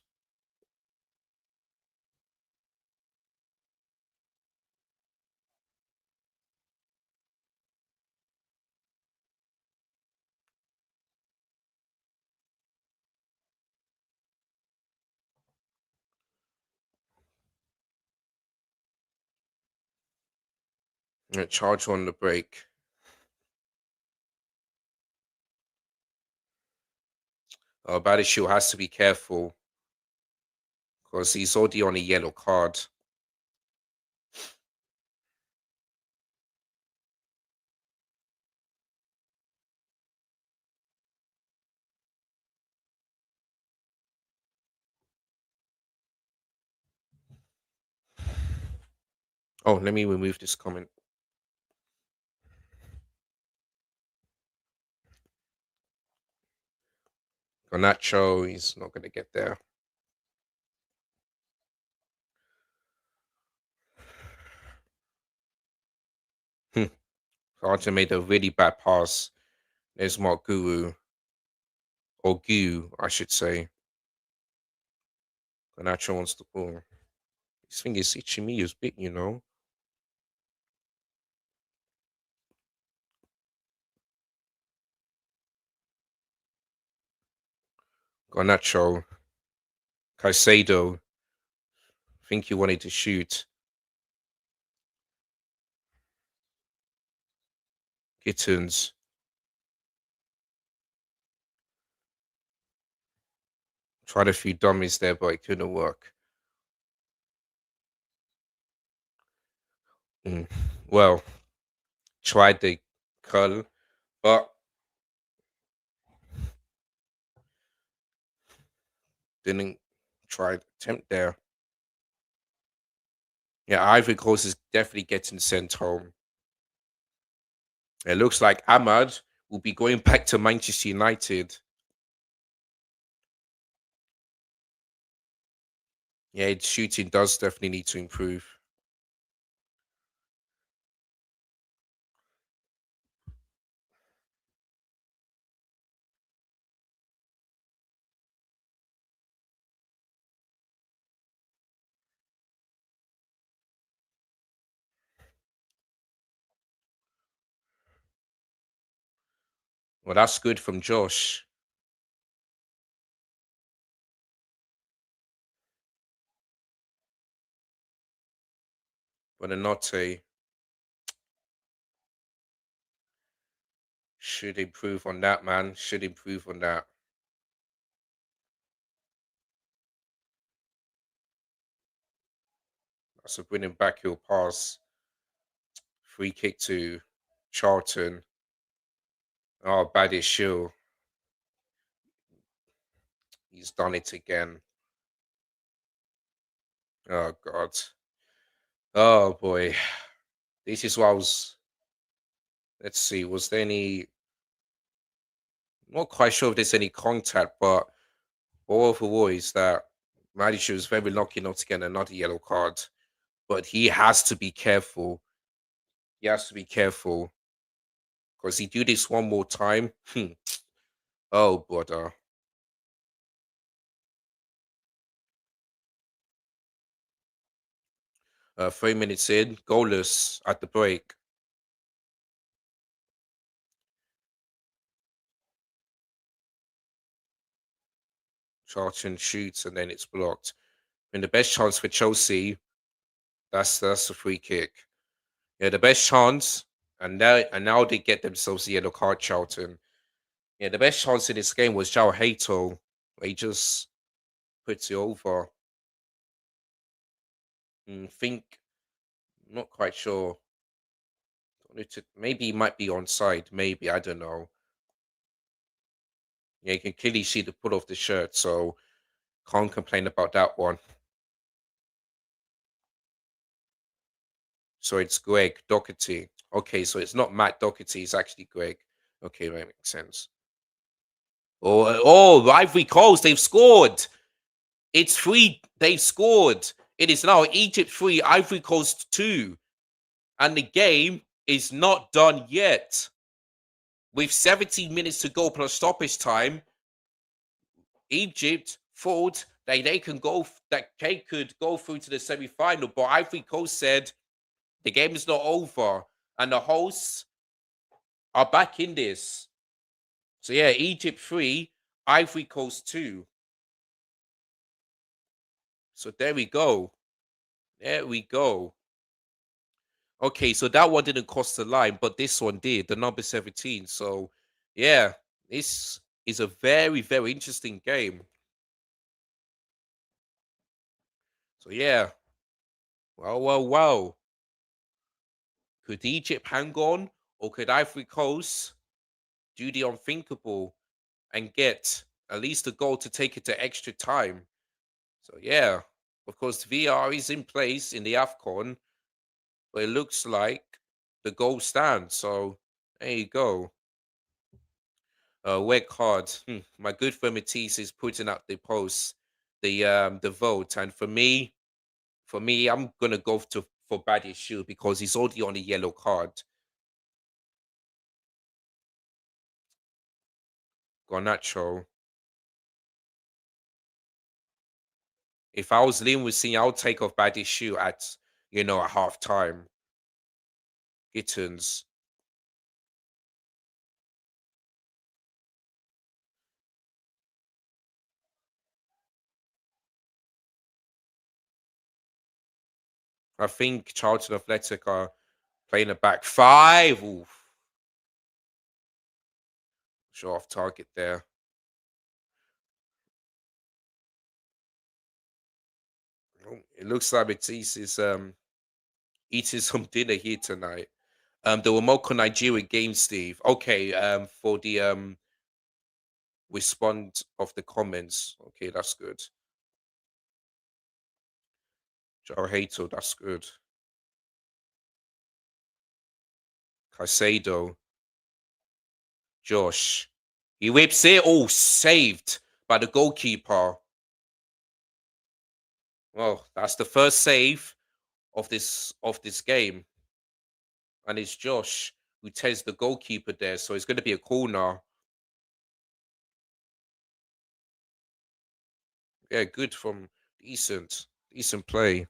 Yeah, charge on the break. Badishu has to be careful because he's already on a yellow card. Oh, let me remove this comment. Garnacho, he's not going to get there. Carter made a really bad pass. There's Mark Guru, or Gu, I should say. Garnacho wants the ball. This thing is itching me as bit. Garnacho, Caicedo. I think he wanted to shoot. Gittins. Tried a few dummies there, but it couldn't work. Mm. Well, tried the curl, but didn't try the attempt there. Yeah, Ivory Coast is definitely getting sent home. It looks like Ahmad will be going back to Manchester United. Yeah, its shooting does definitely need to improve. Well, that's good from Josh. But not a should improve on that, man. Should improve on that. That's a winning backheel pass. Free kick to Charlton. Oh, bad shoe. He's done it again. Oh God. Oh boy. This is what I was. Let's see. Was there any? Not quite sure if there's any contact, but overall is that Madish was very lucky not to get another yellow card. But he has to be careful. He has to be careful because he do this one more time. Oh, brother. 3 minutes in, goalless at the break. Charlton shoots and then it's blocked. And the best chance for Chelsea, that's a free kick. Yeah, the best chance, and now they get themselves the yellow card, Charlton. Yeah, the best chance in this game was João Hato. He just puts it over. Think not quite sure. Maybe he might be onside. Maybe I don't know. Yeah, you can clearly see the pull off the shirt, so can't complain about that one. So it's Greg Doherty. Okay, so it's not Matt Doherty, it's actually Greg. Okay, that makes sense. Oh, Ivory Coast, they've scored. It's 3, they've scored. It is now Egypt 3, Ivory Coast 2. And the game is not done yet. With 17 minutes to go plus stoppage time, Egypt thought they can go that they could go through to the semi-final, but Ivory Coast said the game is not over, and the hosts are back in this. So yeah, Egypt 3, Ivory Coast 2. So there we go. There we go. Okay, so that one didn't cost the line, but this one did, the number 17. So yeah, this is a very, very interesting game. So yeah, well. Could Egypt hang on, or could Ivory Coast do the unthinkable and get at least a goal to take it to extra time? So yeah, of course, VR is in place in the AFCON, but it looks like the goal stands. So there you go. Red card. My good friend Matisse is putting up the post, the vote, and for me, I'm gonna go for Badi Shield because he's already on a yellow card. Garnacho. If I was Liam Singh, I would take off Badi Shield at half time. Gittins. I think Charlton Athletic are playing a back five. Oof. Shot off target there. Oh, it looks like Matisse is eating some dinner here tonight. There were more Nigeria games, Steve. Okay, for the respond of the comments. Okay, that's good. Joe Hato, that's good. Caicedo, Josh. He whips it. Oh, saved by the goalkeeper. Well, that's the first save of this game, and it's Josh who tells the goalkeeper there. So it's going to be a corner. Yeah, good from decent play.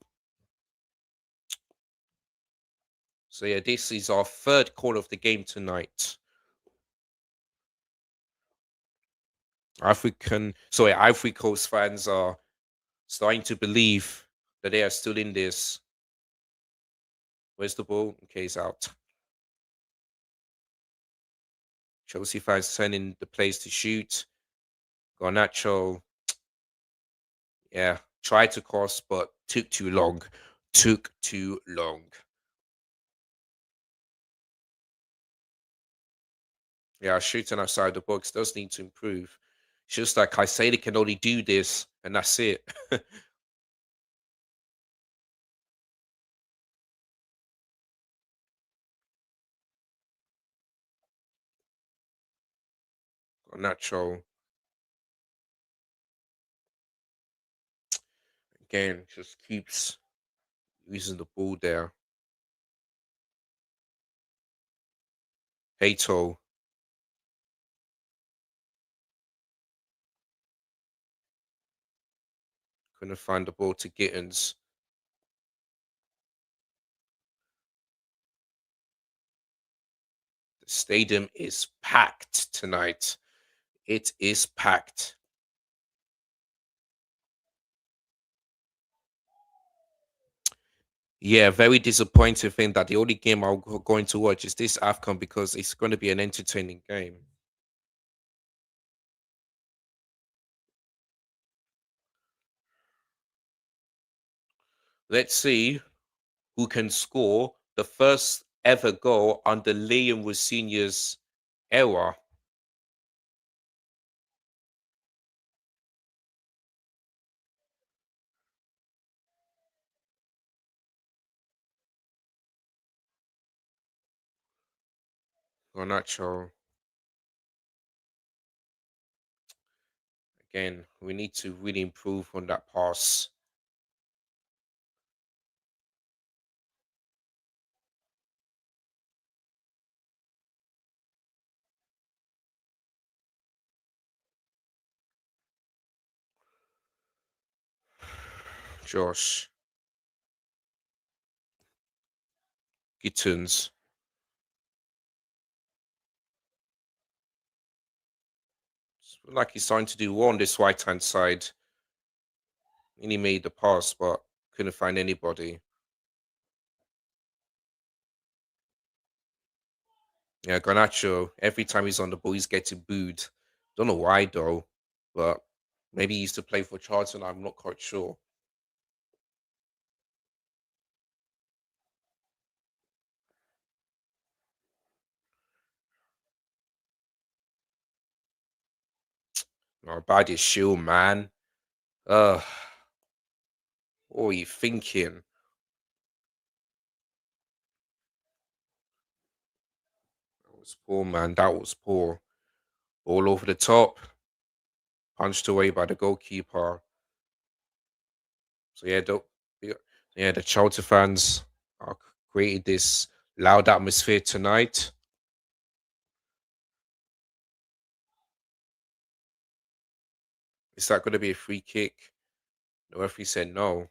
So yeah, this is our third corner of the game tonight. Ivory Coast fans are starting to believe that they are still in this. Where's the ball? Okay, it's out. Chelsea fans turning the plays to shoot. Garnacho, yeah, tried to cross, but took too long. Took too long. Yeah, shooting outside the box does need to improve. It's just like I say, they can only do this, and that's it. Garnacho, again, just keeps using the ball there. Hato, couldn't find the ball to Gittins. The stadium is packed tonight. It is packed. Yeah, very disappointing thing that the only game I'm going to watch is this AFCON because it's going to be an entertaining game. Let's see who can score the first ever goal under Liam Senior's era. Garnacho. Again, we need to really improve on that pass. Josh. Gittins. Like he's starting to do well on this right hand side. And he made the pass, but couldn't find anybody. Yeah, Garnacho, every time he's on the ball, he's getting booed. Don't know why though, but maybe he used to play for Charlton. I'm not quite sure. Oh, about his shield, man. What are you thinking? That was poor, man. That was poor. All over the top, punched away by the goalkeeper. So yeah, the Charlton fans are created this loud atmosphere tonight. Is that going to be a free kick? The referee said no.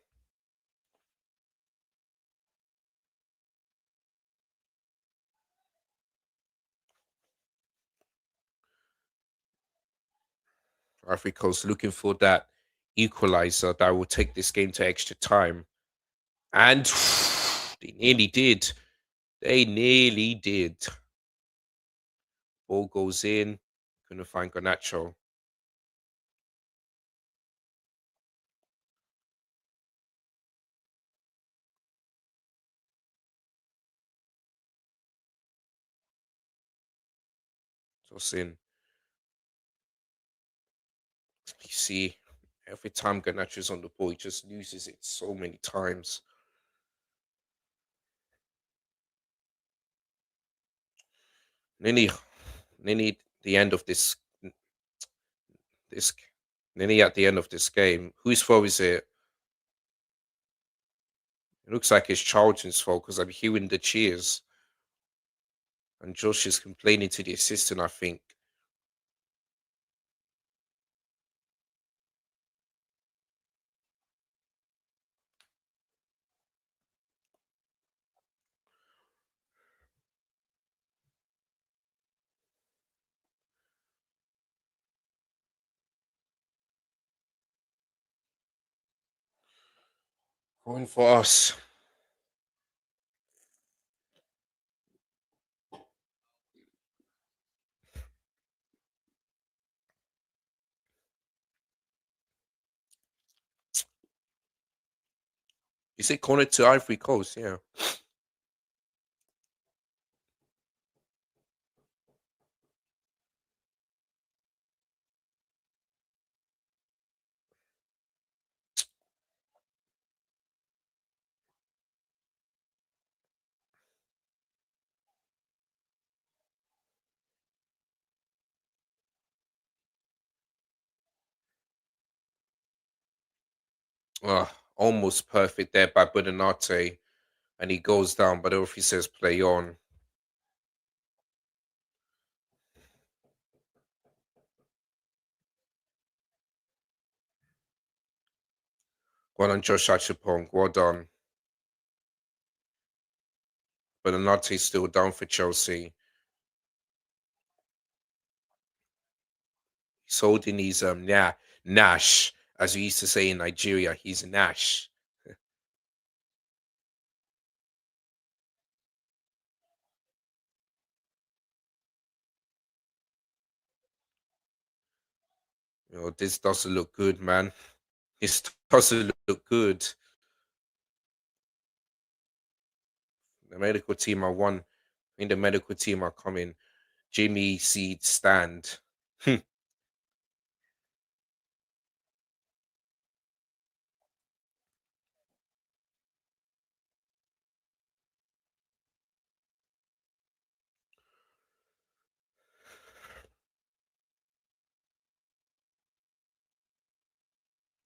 Africa's looking for that equalizer that will take this game to extra time. And they nearly did. They nearly did. Ball goes in. Couldn't find Garnacho. Just in. You see, every time Garnacho's on the ball, he just loses it so many times. Nearly, nearly the end of this, nearly at the end of this game. Whose fault is it? It looks like it's Charlton's fault because I'm hearing the cheers, and Josh is complaining to the assistant. I think. Going for us. Is it corner to Ivory Coast? Yeah. Almost perfect there by Buonanotte, and he goes down, but the referee says play on. Well done, Josh Achapong. Well done. Buonanotte's still down for Chelsea. He's holding his Nash, as we used to say in Nigeria. He's Nash. This doesn't look good, man. This doesn't look good. The medical team are one. In the medical team are coming. Jimmy Seed stand.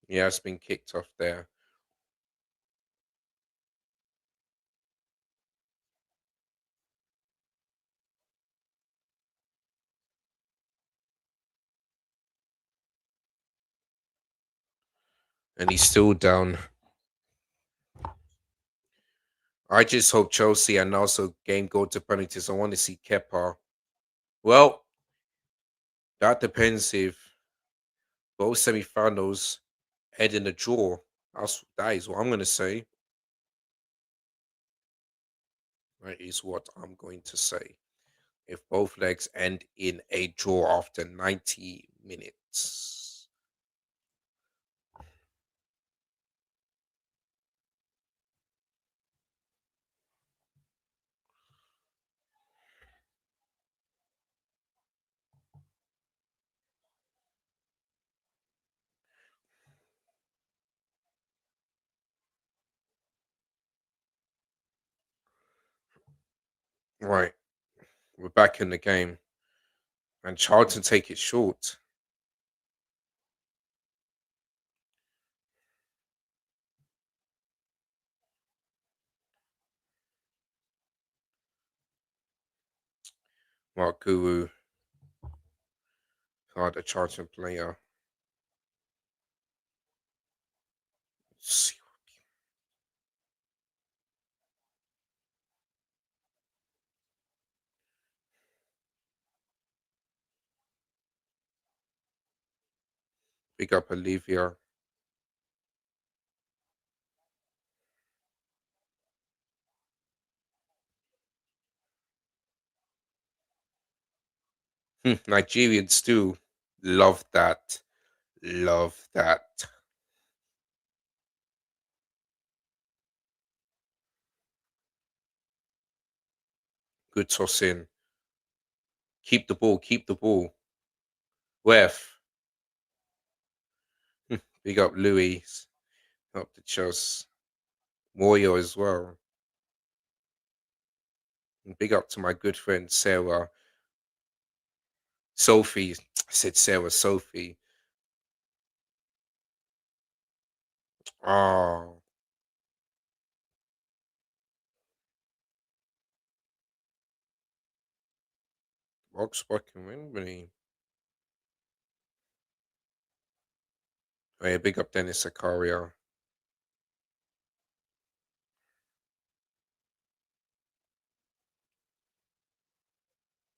Yeah, it's been kicked off there. And he's still down. I just hope Chelsea and also game go to penalties. I want to see Kepa. Well, that depends if both semi-finals head in a draw. That is what I'm gonna say. That is what I'm going to say. If both legs end in a draw after 90 minutes. Right, we're back in the game. And Charlton take it short. Mark Guru, the Charlton player. Big up Olivia. Nigerians still love that. Love that. Good toss in. Keep the ball. Keep the ball. Ref. Big up Louis. Up the Chelsea. Moyo as well. And big up to my good friend Sarah. Sophie. I said Sarah. Sophie. Oh. Volkswagen Wembley. Oh yeah, big up Dennis Zakaria.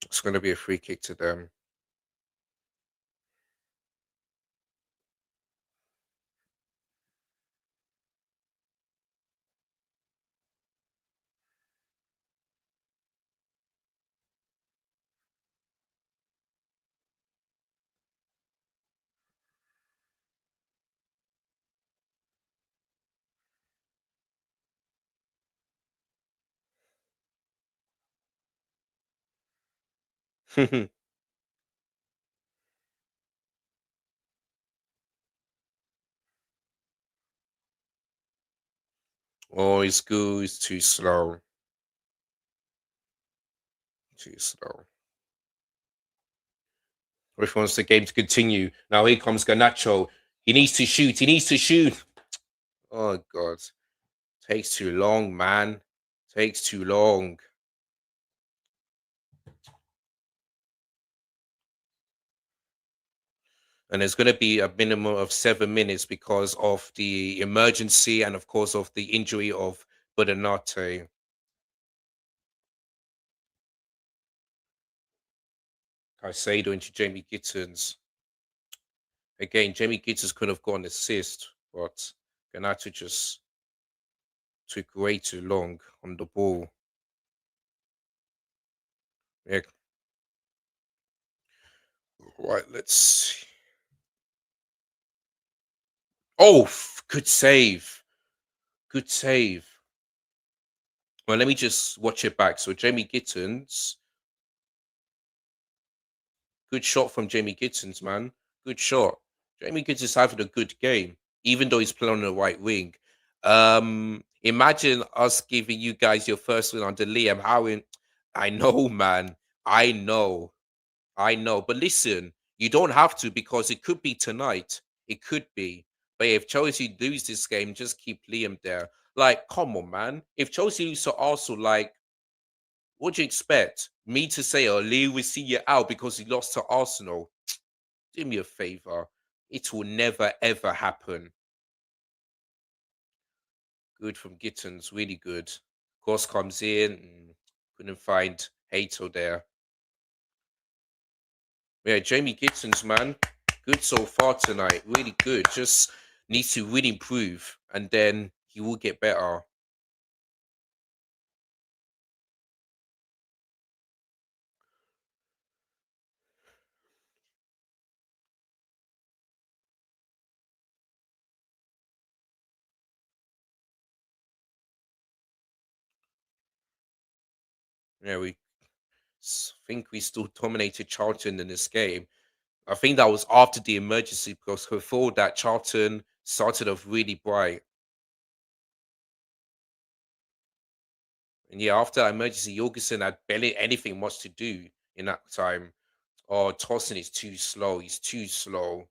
It's going to be a free kick to them. Oh, it's good. It's too slow. Too slow. Ref wants the game to continue. Now here comes Ganacho. He needs to shoot. He needs to shoot. Oh God. Takes too long, man. Takes too long. And there's going to be a minimum of 7 minutes because of the emergency and, of course, of the injury of Budanate. Caicedo into Jamie Gittens. Again, Jamie Gittens could have got an assist, but Ganato just took way too long on the ball. Yeah. Right, let's see. Oh, good save. Good save. Well, let me just watch it back. So Jamie Gittens, good shot from Jamie Gittens, man. Good shot. Jamie Gittens having a good game, even though he's playing on the right wing. Imagine us giving you guys your first win under Liam Howen. I know, man. I know. I know. But listen, you don't have to because it could be tonight. It could be. But if Chelsea lose this game, just keep Liam there. Like, come on, man. If Chelsea lose to Arsenal, like, what do you expect? Me to say, oh, Lee will see you out because he lost to Arsenal? Do me a favor. It will never, ever happen. Good from Gittens. Really good. Course comes in. Couldn't find Hato there. Yeah, Jamie Gittens, man. Good so far tonight. Really good. Just needs to really improve and then he will get better. Yeah, we think we still dominated Charlton in this game. I think that was after the emergency because before that, Charlton started off really bright. And yeah, after that emergency, Jorgensen had barely anything much to do in that time. Oh, Tosin is too slow. He's too slow.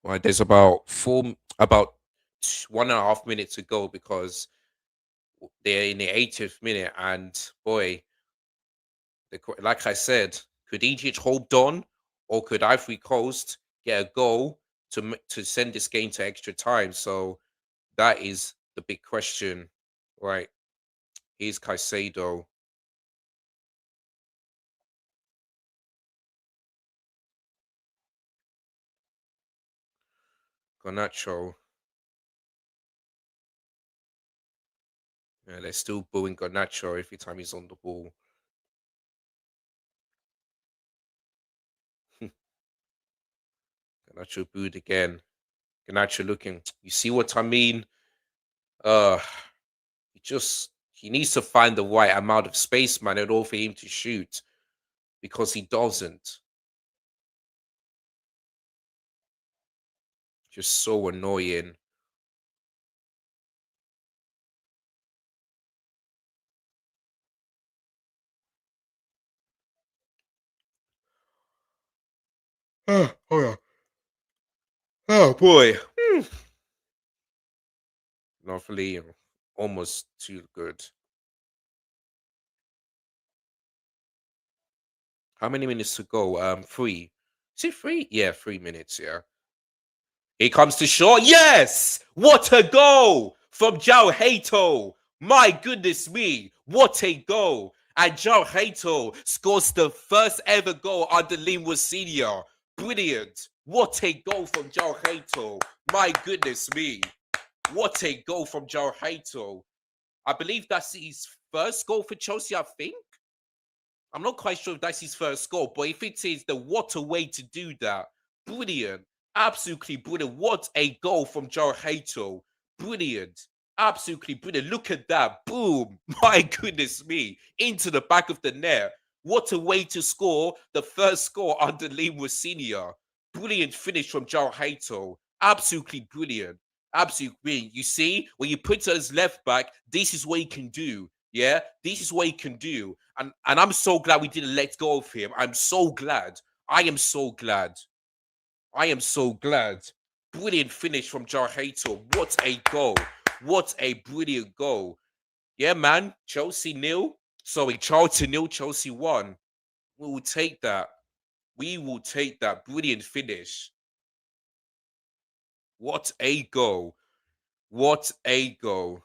Right, there's about 1.5 minutes to go because they're in the 80th minute, and boy, like I said, could Egypt hold on, or could Ivory Coast get a goal to send this game to extra time? So that is the big question, right? Here's Caicedo, Garnacho. Yeah, they're still booing Garnacho every time he's on the ball. Garnacho booed again. Garnacho looking. You see what I mean? Uh, he needs to find the right amount of space, man, in order for him to shoot, because he doesn't. Just so annoying. Oh, oh, oh boy. Lovely. Almost too good. How many minutes to go? Three. Is it three? Yeah, 3 minutes. Yeah. Here comes to shore. Yes! What a goal from João Hato. My goodness me. What a goal. And João Hato scores the first ever goal under Linwood Senior. Brilliant. What a goal from João Hato. My goodness me. What a goal from João Hato. I believe that's his first goal for Chelsea, I think. I'm not quite sure if that's his first goal, but if it is, then what a way to do that. Brilliant. Absolutely brilliant. What a goal from João Hato. Brilliant. Absolutely brilliant. Look at that. Boom. My goodness me. Into the back of the net. What a way to score the first score under Lima Senior. Brilliant finish from João Hato. Absolutely brilliant. Absolutely brilliant. You see, when you put it as left back, this is what he can do. Yeah, this is what he can do. And I'm so glad we didn't let go of him. I'm so glad. I am so glad. I am so glad. Brilliant finish from Jarhato. What a goal. What a brilliant goal. Yeah, man. Chelsea nil. Sorry, Charlton nil, Chelsea 1. We will take that. We will take that. Brilliant finish. What a goal. What a goal.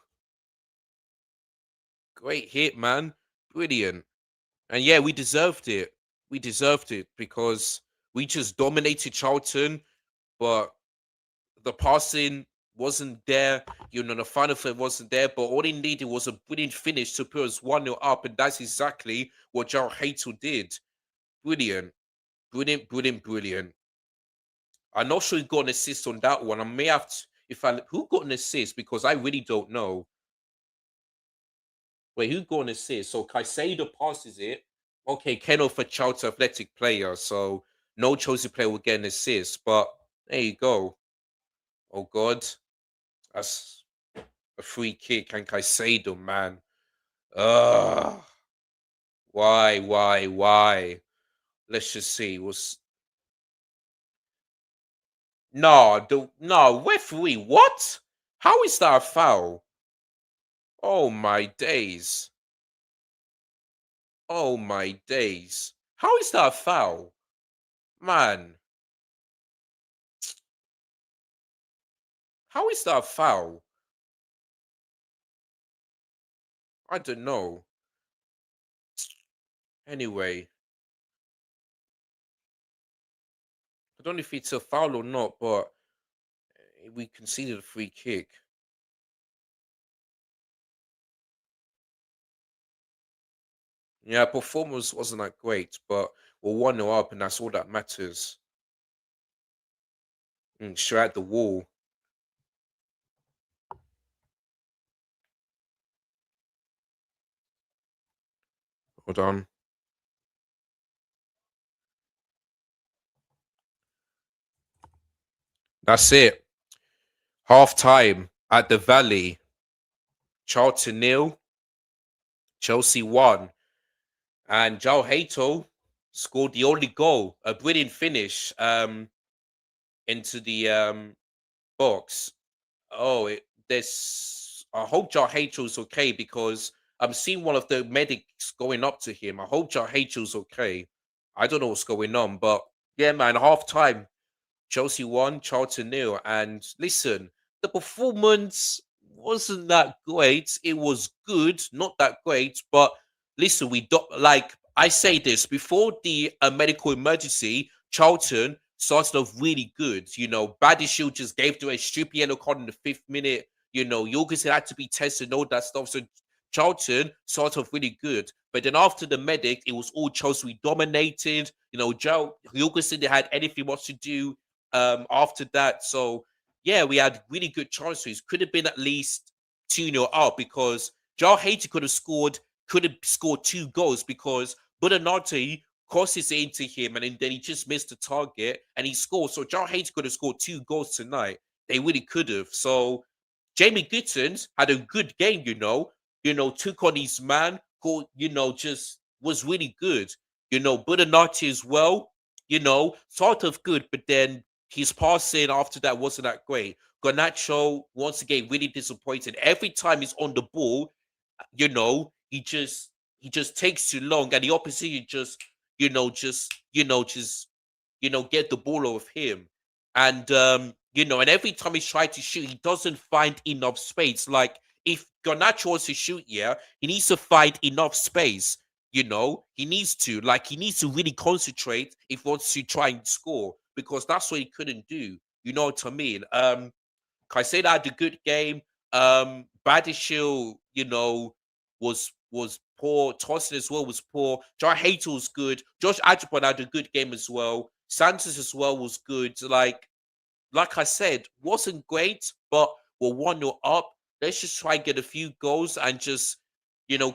Great hit, man. Brilliant. And yeah, we deserved it. We deserved it because we just dominated Charlton, but the passing wasn't there. You know, the final third wasn't there, but all he needed was a brilliant finish to put us 1-0 up, and that's exactly what Jarrell Hatel did. Brilliant. Brilliant, brilliant, brilliant. I'm not sure he got an assist on that one. I may have to, who got an assist, because I really don't know. Wait, who got an assist? So Caicedo passes it. Okay, Keno for Charlton Athletic player. So no Chelsea player will get an assist. But there you go. Oh God. That's a free kick. And Caicedo, man. Ugh. Why? Let's just see. Was no referee. What? How is that a foul? Oh my days. Oh my days. How is that a foul? Man. How is that a foul? I don't know. Anyway, I don't know if it's a foul or not, but we conceded a free kick. Yeah, performance wasn't that great, but we're 1-0 up, and that's all that matters. Straight at the wall. Hold on. That's it. Half time at the Valley. Charlton nil, Chelsea 1. And João Hato scored the only goal. A brilliant finish into the box. Oh, there's. I hope João Hato's okay, because I'm seeing one of the medics going up to him. I hope João Hato's okay. I don't know what's going on, but yeah, man, half time. Chelsea 1, Charlton nil. And listen, the performance wasn't that great. It was good, not that great. But listen, we don't like. I say this before the medical emergency. Charlton started off really good. You know, Badishield just gave to a stupid yellow card in the 5th minute. You know, Jorgensen had to be tested and all that stuff. So Charlton sort of really good. But then after the medic, it was all Chelsea. We dominated. Joe Jorgensen, they had anything much to do after that. So yeah, we had really good chances. Could have been at least 2-0 up because Joe Hater could have scored 2 goals because Buonanotte crosses it into him and then he just missed the target and he scored. So Joe Hater could have scored 2 goals tonight. They really could have. So Jamie Gittens had a good game, took on his man, just was really good. Buonanotte as well, sort of good, but then his passing after that wasn't that great. Garnacho, once again, really disappointed. Every time he's on the ball, he just takes too long, and the opposition get the ball off him. And every time he's trying to shoot, he doesn't find enough space. Like if Garnacho wants to shoot, yeah, he needs to find enough space. He needs to really concentrate if he wants to try and score because that's what he couldn't do. You know what I mean? Caicedo had a good game. Badiashile, was poor. Tosin as well was poor. Josh Hatel was good. Josh Ajipon had a good game as well. Santos as well was good. Like I said, wasn't great, but we're 1-0 up. Let's just try and get a few goals and just,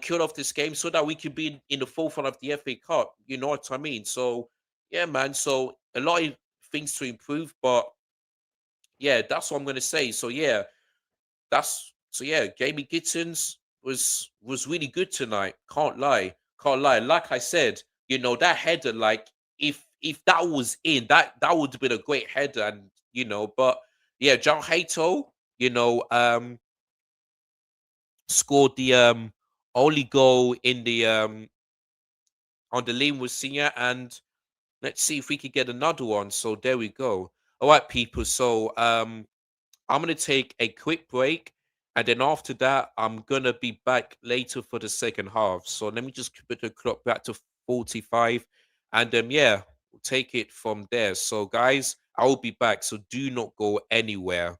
kill off this game so that we can be in the forefront of the FA Cup. You know what I mean? So, yeah, man. So, a lot of things to improve, but yeah, that's what I'm going to say. So, yeah, Jamie Gittins was really good tonight. Can't lie. Can't lie. Like I said, that header, like if that was in, that would have been a great header, and but yeah, John Hato, scored the only goal in the on the Linwood Senior, and let's see if we could get another one. So there we go. All right, people. So I'm going to take a quick break. And then after that, I'm going to be back later for the second half. So let me just put the clock back to 45. And yeah, we'll take it from there. So, guys, I will be back. So do not go anywhere.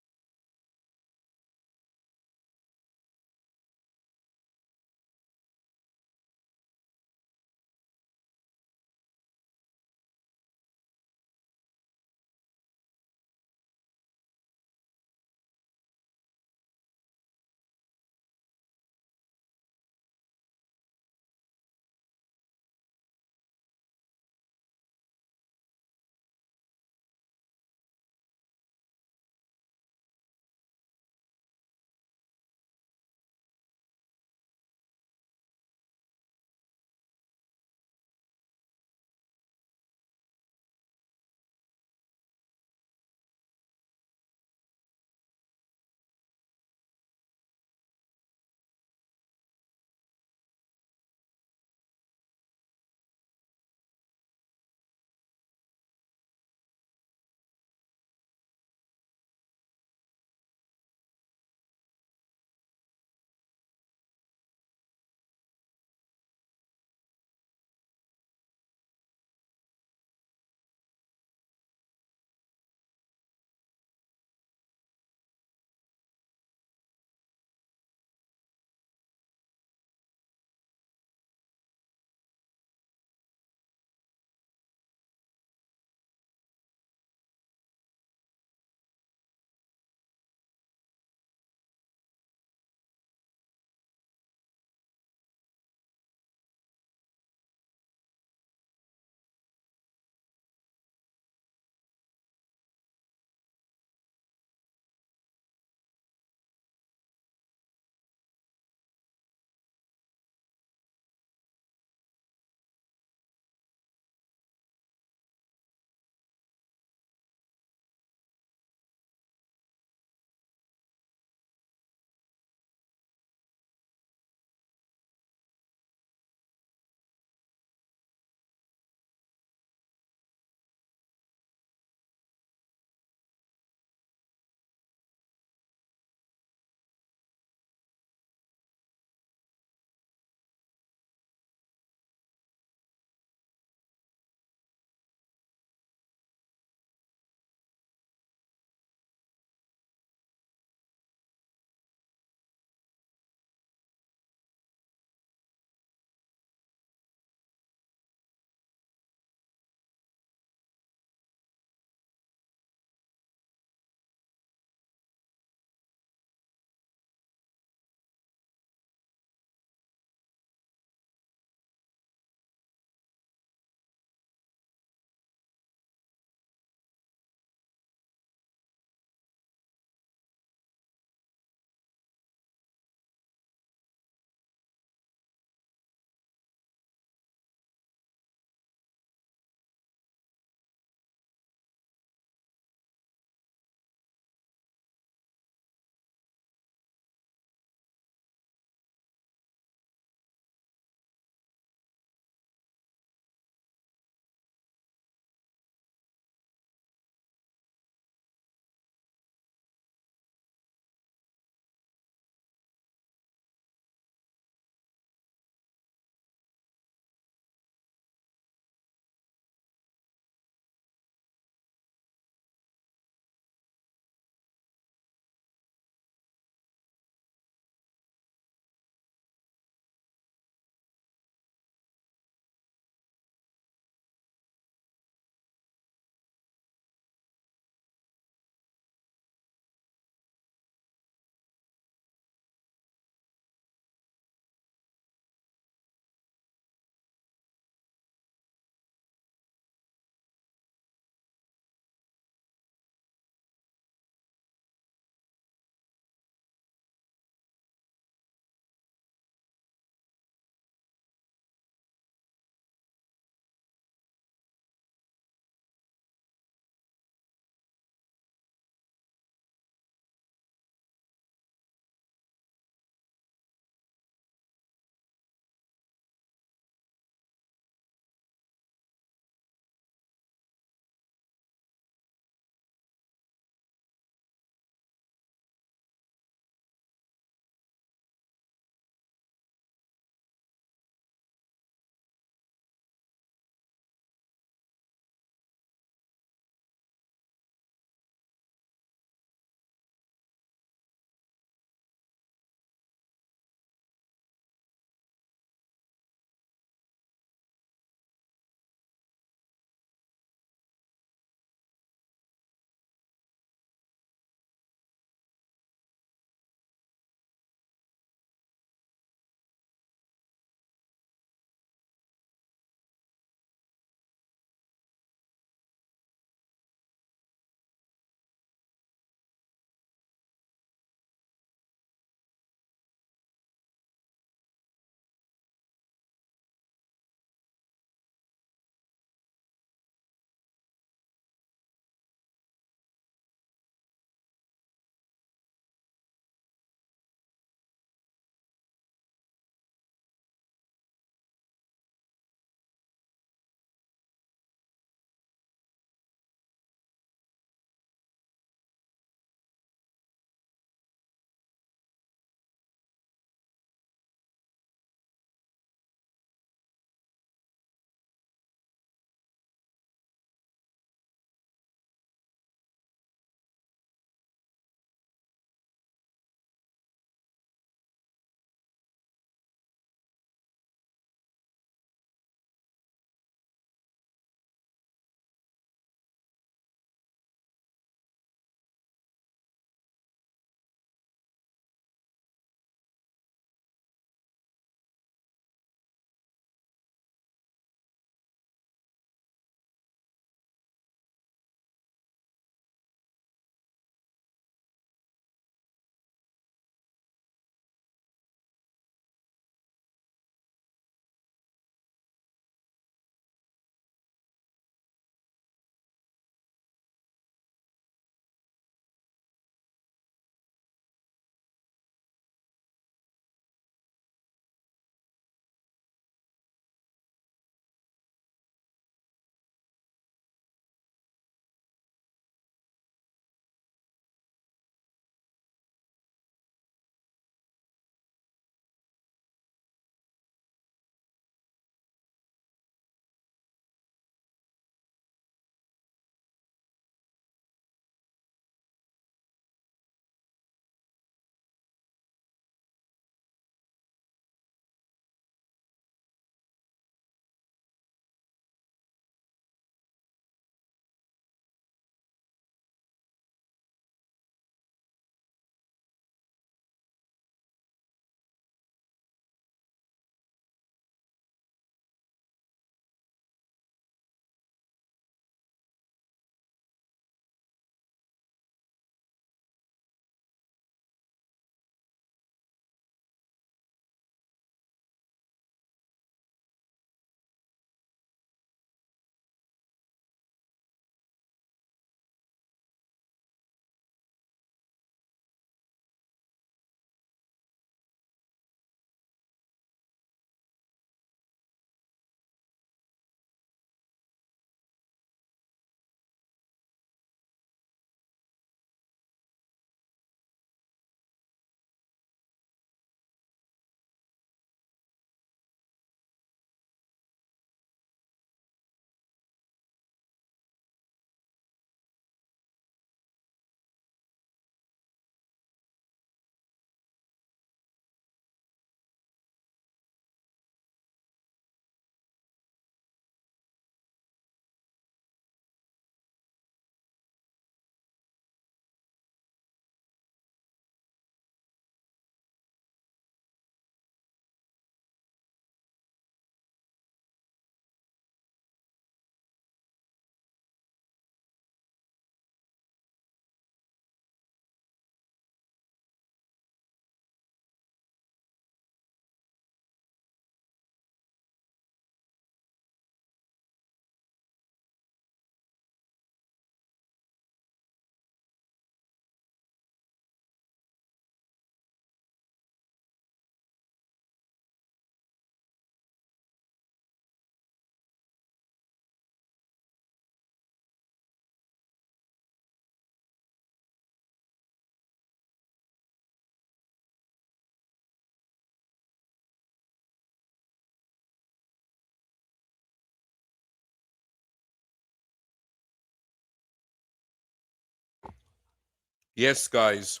Yes, guys,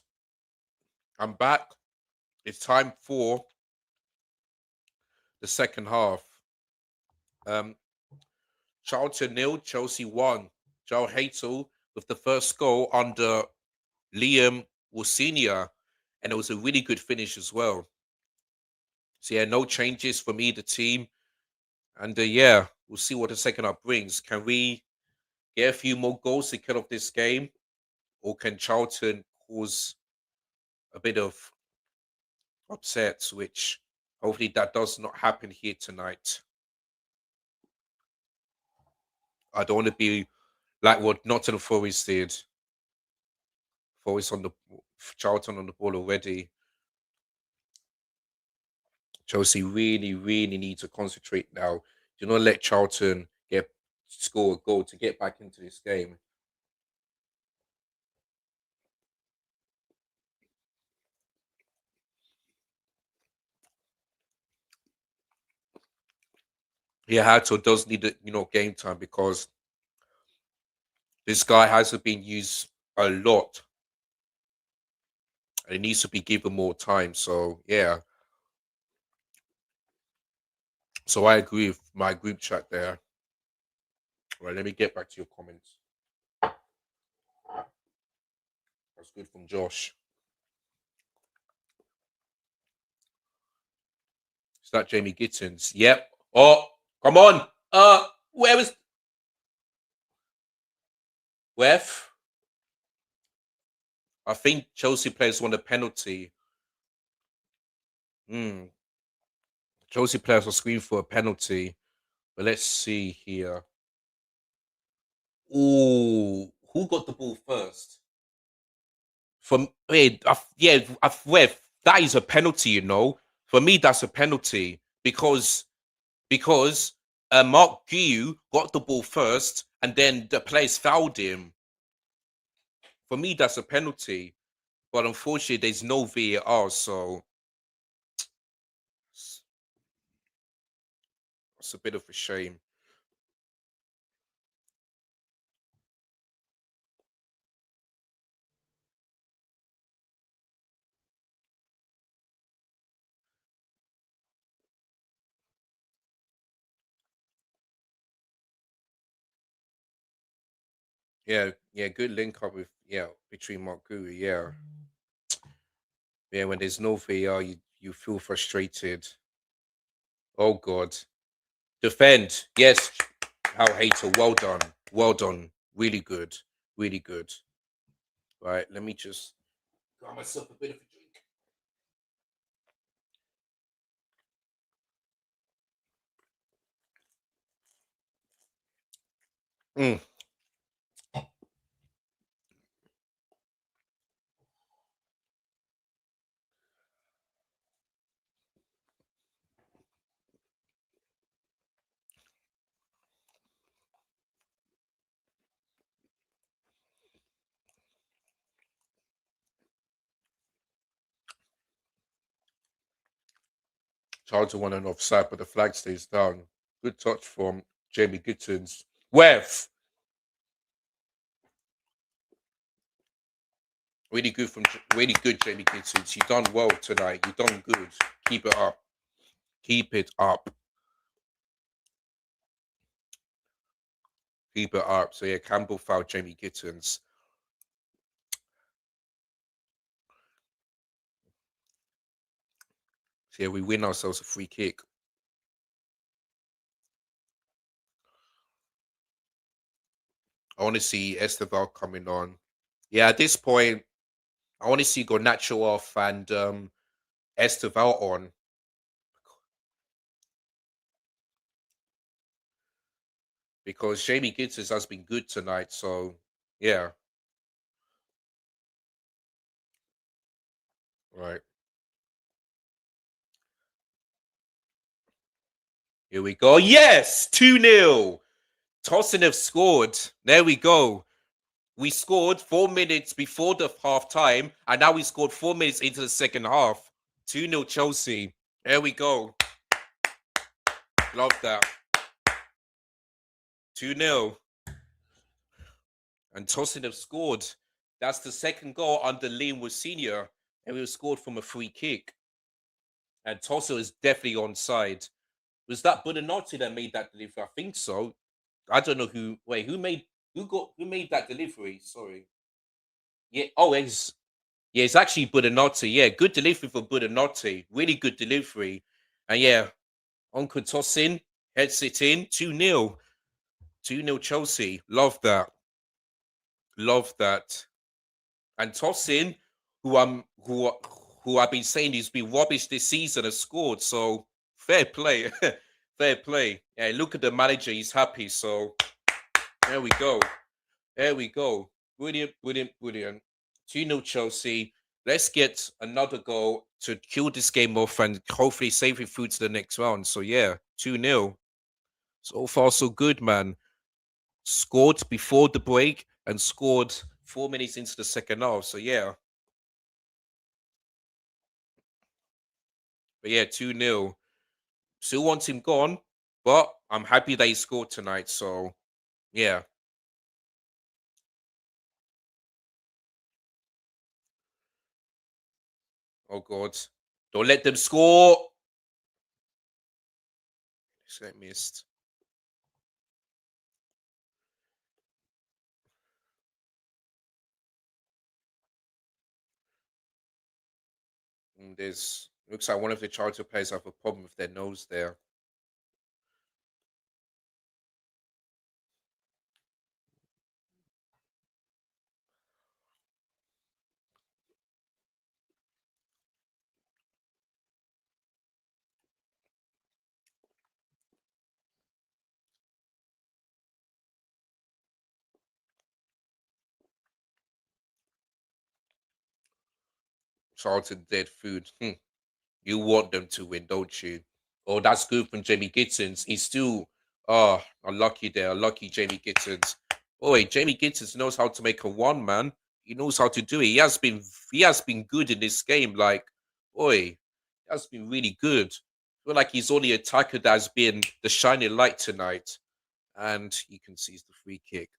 I'm back. It's time for the second half. Um, Charlton nil, Chelsea 1. Joe Hatel with the first goal under Liam Wilsenia, and it was a really good finish as well. So yeah, no changes from either team, and yeah, we'll see what the second half brings. Can we get a few more goals to kill off this game, or can Charlton cause a bit of upsets? Which hopefully that does not happen here tonight. I don't want to be like what Nottingham Forest did. Forest on the Charlton on the ball already. Chelsea really, really need to concentrate now. Do not let Charlton get score a goal to get back into this game. Yeah, Hato does need game time because this guy hasn't been used a lot and it needs to be given more time. So yeah. So I agree with my group chat there. Right, let me get back to your comments. That's good from Josh. Is that Jamie Gittins? Yep. Oh, come on. Where was Wef? I think Chelsea players won a penalty. Hmm. Chelsea players are screaming for a penalty. But let's see here. Oh, who got the ball first? From yeah, that is a penalty. For me, that's a penalty because Mark Guiu got the ball first, and then the players fouled him. For me, that's a penalty. But unfortunately, there's no VAR, so it's a bit of a shame. Yeah, good link up with between Mark Guiu. Yeah. When there's no VAR, you feel frustrated. Oh God. Defend. Yes. How hater. Well done. Really good. Really good. Right. Let me just grab myself a bit of a drink. Mm. Charlton won an offside, but the flag stays down. Good touch from Jamie Gittins. Wev. Really good, Jamie Gittins. You done well tonight. You done good. Keep it up. Keep it up. Keep it up. So yeah, Campbell fouled Jamie Gittins. So yeah, we win ourselves a free kick. I want to see Esteval coming on. Yeah, at this point, I want to see Garnacho off and Esteval on. Because Jamie Gittins has been good tonight. So yeah. Right. Here we go. Yes! 2-0. Tosin have scored. There we go. We scored 4 minutes before the half time, and now we scored 4 minutes into the second half. 2-0 Chelsea. There we go. Love that. 2-0. And Tosin have scored. That's the second goal under Liam was senior, and it was scored from a free kick. And Tosso is definitely onside. Was that Buonanotte that made that delivery? I think so. I don't know who. Wait, who made that delivery? Sorry. Yeah. Oh, it's actually Buonanotte. Yeah, good delivery for Buonanotte. Really good delivery. And yeah, Uncle Tossin heads it in 2-0. 2-0 Chelsea. Love that. Love that. And Tossin, who I'm who I've been saying he's been rubbish this season, has scored. So fair play. Fair play. Yeah, look at the manager, he's happy. So there we go. There we go. Brilliant, brilliant, brilliant. 2-0 Chelsea. Let's get another goal to kill this game off and hopefully save it through to the next round. So yeah, 2-0. So far, so good, man. Scored before the break and scored 4 minutes into the second half. So yeah. But yeah, 2-0. Still want him gone, but I'm happy that he scored tonight. So yeah. Oh God. Don't let them score. Get missed. There's looks like one of the Charlton players have a problem with their nose there. Charlton dead food. You want them to win, don't you? Oh, that's good from Jamie Gittins. He's still unlucky there. Unlucky Jamie Gittins. Boy, Jamie Gittins knows how to make a one, man. He knows how to do it. He has been good in this game. Like, boy, he has been really good. I feel like he's only attacker that's been the shining light tonight. And he concedes the free kick.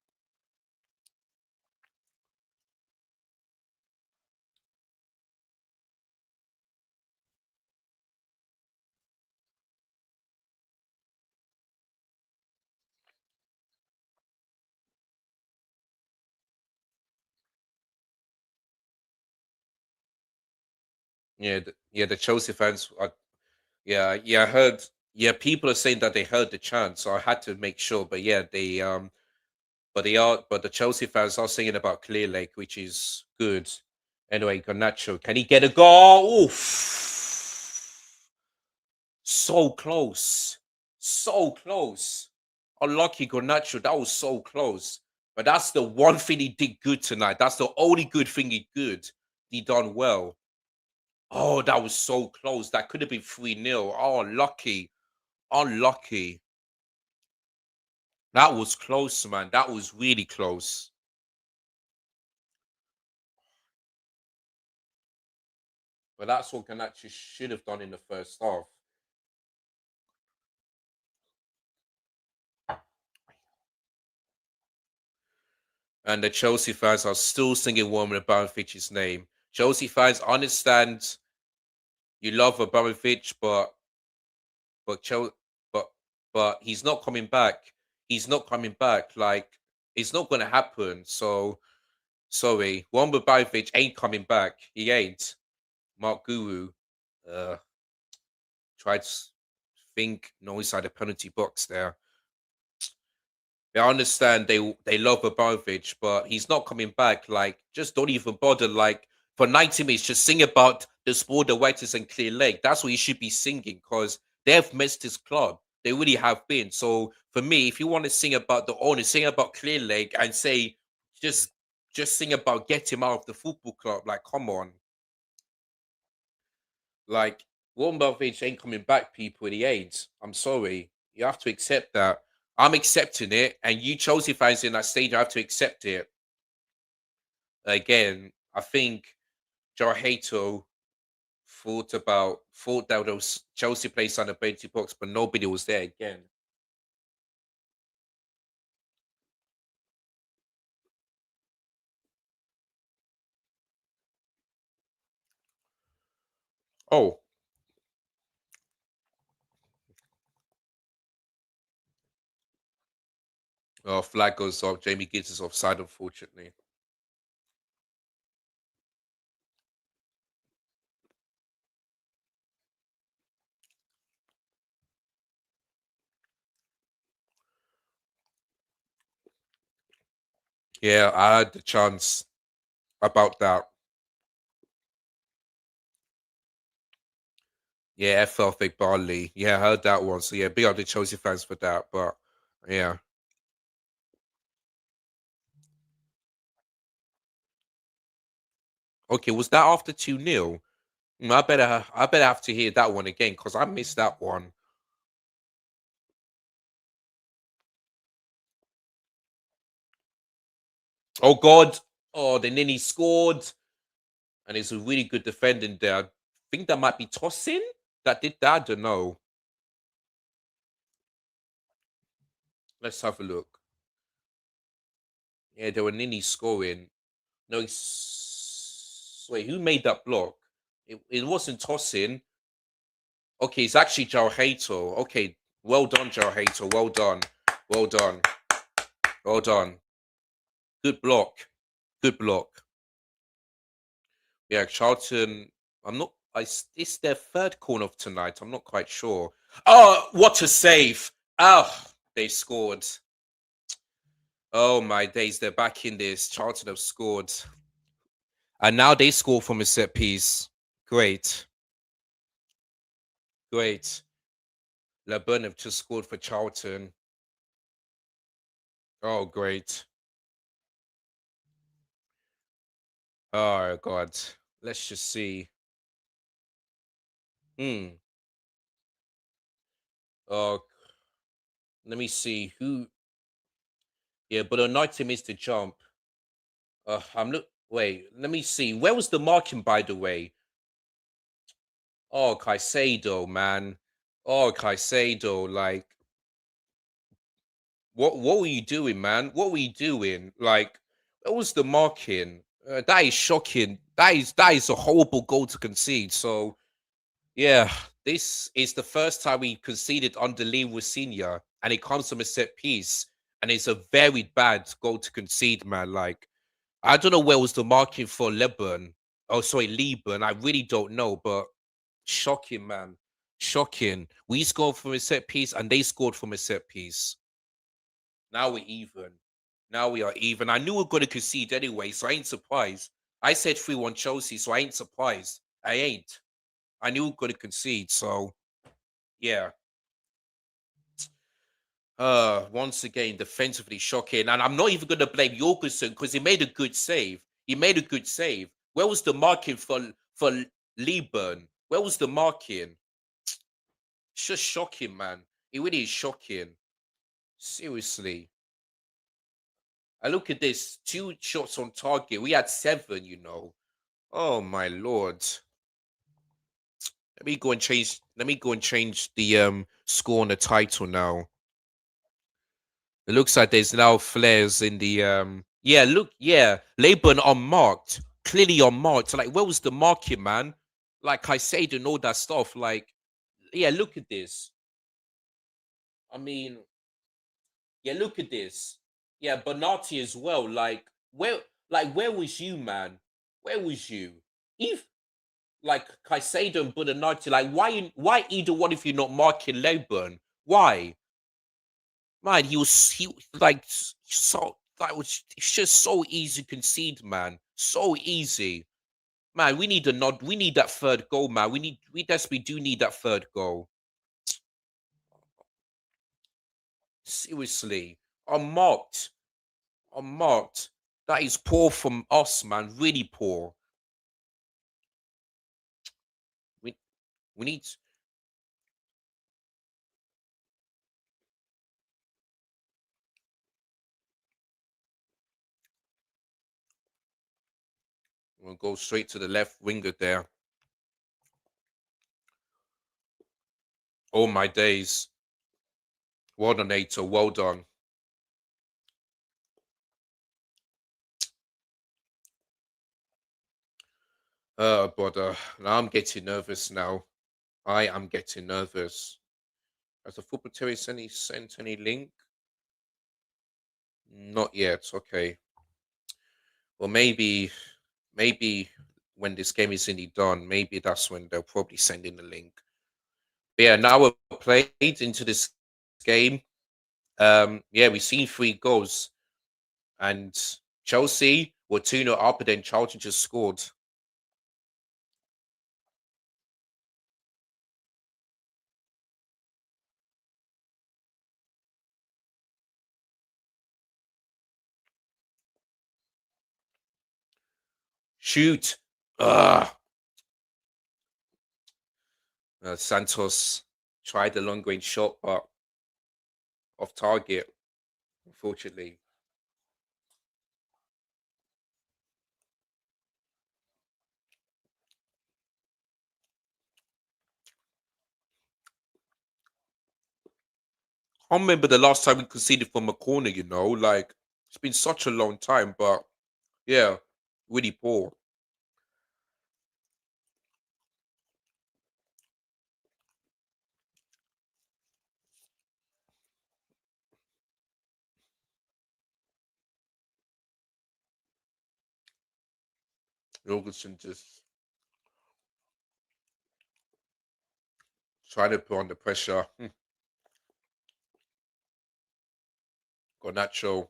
The Chelsea fans are. I heard. Yeah, people are saying that they heard the chant, so I had to make sure. But yeah, but the Chelsea fans are singing about Clear Lake, which is good. Anyway, Garnacho, can he get a goal? Oof. So close. So close. Unlucky Garnacho, that was so close. But that's the one thing he did good tonight. That's the only good thing he did. He done well. Oh, that was so close. That could have been 3-0. Oh, lucky. Unlucky. That was close, man. That was really close. But that's what Garnacho should have done in the first half. And the Chelsea fans are still singing Roman Abramovich's name. Chelsea fans understand you love Abramovich, but Chelsea, but but he's not coming back. He's not coming back. Like it's not going to happen. So sorry, Roman Abramovich ain't coming back. He ain't. Mark Guru uh, tried to think no inside the penalty box there. I understand they love Abramovich, but he's not coming back. Like, just don't even bother. Like, for 90 minutes, just sing about the sport, the whites and Clear Lake. That's what you should be singing because they have missed his club. They really have been. So for me, if you want to sing about the owner, sing about Clear Lake and say just just sing about get him out of the football club. Like, come on. Like, Warren Buffett ain't coming back, people, and he ain't. I'm sorry. You have to accept that. I'm accepting it, and you Chelsea fans in that stage have to accept it. Again, I think Jarhato thought that those Chelsea players on the penalty box, but nobody was there again. Oh, flag goes off. Jamie Gibbs is offside, unfortunately. Yeah, I had the chance about that. Yeah, FL Fake Barley. Yeah, I heard that one. So yeah, big up the Chelsea fans for that. But yeah. Okay, was that after 2-0? I better have to hear that one again because I missed that one. Oh God. Oh, they nearly scored. And it's a really good defending there. I think that might be Tosin that did that. I don't know. Let's have a look. Yeah, they were nearly scoring. No, wait, who made that block? It wasn't Tosin. Okay, it's actually Jarhato. Okay, well done, Jarhato. Well done. Well done. Well done. Good block. Good block. Yeah, Charlton. I'm not. It's their third corner of tonight. I'm not quite sure. Oh, what a save! Oh, they scored. Oh my days, they're back in this. Charlton have scored. And now they score from a set piece. Great. Great. LeBun have just scored for Charlton. Oh, great. Oh, God. Let's just see. Hmm. Oh, let me see. Who? Yeah, but United missed the jump. I'm look. Wait, let me see. Where was the marking, by the way? Oh, Caicedo, man. Oh, Caicedo. Like, what were you doing, man? What were you doing? Like, what was the marking? That is shocking. That is a horrible goal to concede. So yeah, this is the first time we conceded under Lee Senior, and it comes from a set piece, and it's a very bad goal to concede, man. Like I don't know where was the marking for Leburn. Oh, sorry, Liban. I really don't know, but shocking, man. Shocking. We scored from a set piece, and they scored from a set piece. Now we're even. Now we are even. I knew we are going to concede anyway, so I ain't surprised. I said 3-1 Chelsea, so I ain't surprised. I ain't. I knew we are going to concede, so yeah. Once again, defensively shocking. And I'm not even going to blame Jorgensen because he made a good save. He made a good save. Where was the marking for Liban? Where was the marking? It's just shocking, man. It really is shocking. Seriously. I look at this, 2 shots on target. We had 7. Oh my lord. Let me go and change the score on the title now. It looks like there's now flares in the yeah, look, yeah. Laban unmarked. Clearly unmarked. Like, where was the marking, man? Like I said and all that stuff. Like, yeah, look at this. I mean, yeah, look at this. Yeah, Bonatti as well. Like where was you, man? Where was you? If like Caicedo and Bonatti, like why either one of you not marking Laban? Why? Man, he like so that was it's just so easy to concede, man. So easy. Man, we need a nod. We need that third goal, man. We desperately do need that third goal. Seriously. Unmarked. Unmarked. That is poor from us, man. Really poor. We we need we'll go straight to the left winger there. Oh my days. Well done, Nato. Well done. But now I'm getting nervous now. I am getting nervous. Has the football terry sent any link? Not yet. Okay. Well, maybe when this game is nearly done, maybe that's when they'll probably send in the link. But yeah, now we're played into this game. Yeah, we've seen 3 goals, and Chelsea were 2-0 up, and then Charlton just scored. Shoot. Ah, Santos tried the long range shot, but off target, unfortunately. I remember the last time we conceded from a corner, like it's been such a long time, but yeah, really poor. Jorgensen just trying to put on the pressure. Garnacho,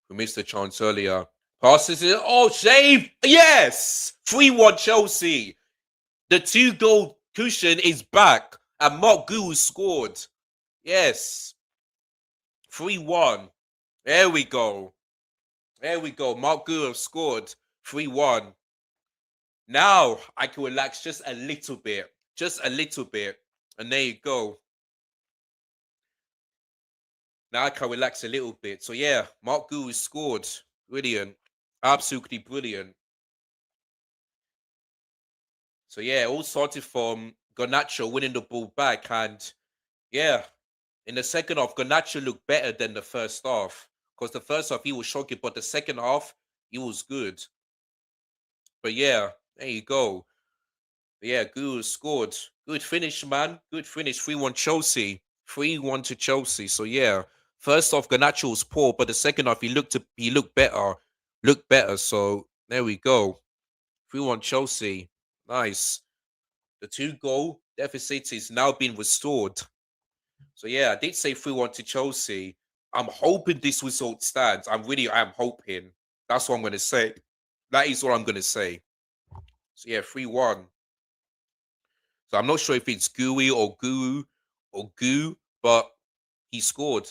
who missed the chance earlier, passes it. Oh, save! Yes! 3-1 Chelsea. The 2-goal cushion is back, and Mark Gu scored. Yes. 3-1. There we go. There we go. Mark Gu have scored 3-1. Now I can relax just a little bit. Just a little bit. And there you go. Now I can relax a little bit. So yeah, Mark Gu scored. Brilliant. Absolutely brilliant. So yeah, all started from Garnacho winning the ball back. And yeah, in the second half, Garnacho looked better than the first half. Because the first half he was shocking, but the second half he was good. But yeah, there you go. But yeah, Gu scored. Good finish, man. Good finish. 3-1 Chelsea. 3-1 to Chelsea. So yeah. First off, Garnacho was poor, but the second half he looked better. Looked better. So there we go. 3-1 Chelsea. Nice. The 2-goal deficit is now being restored. So yeah, I did say 3-1 to Chelsea. I'm hoping this result stands. I am hoping. That's what I'm gonna say. That is what I'm gonna say. So yeah, 3-1. So I'm not sure if it's Gooey or Guru or Goo, but he scored.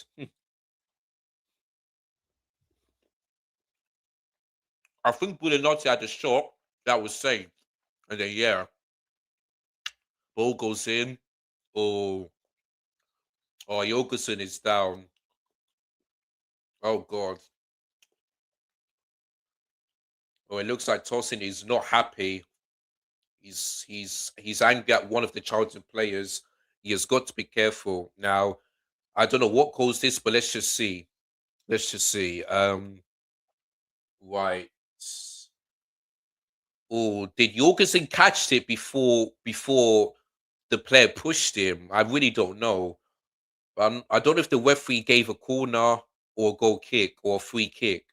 I think Buonanotte had a shot that was saved. And then yeah, ball goes in. Oh, oh, Jorgensen is down. Oh god. Oh, it looks like Tosin is not happy. He's angry at one of the Charlton players. He has got to be careful. Now, I don't know what caused this, but let's just see. Let's just see. Right. Or did Jorgensen catch it before the player pushed him? I really don't know. I don't know if the referee gave a corner or a goal kick or a free kick.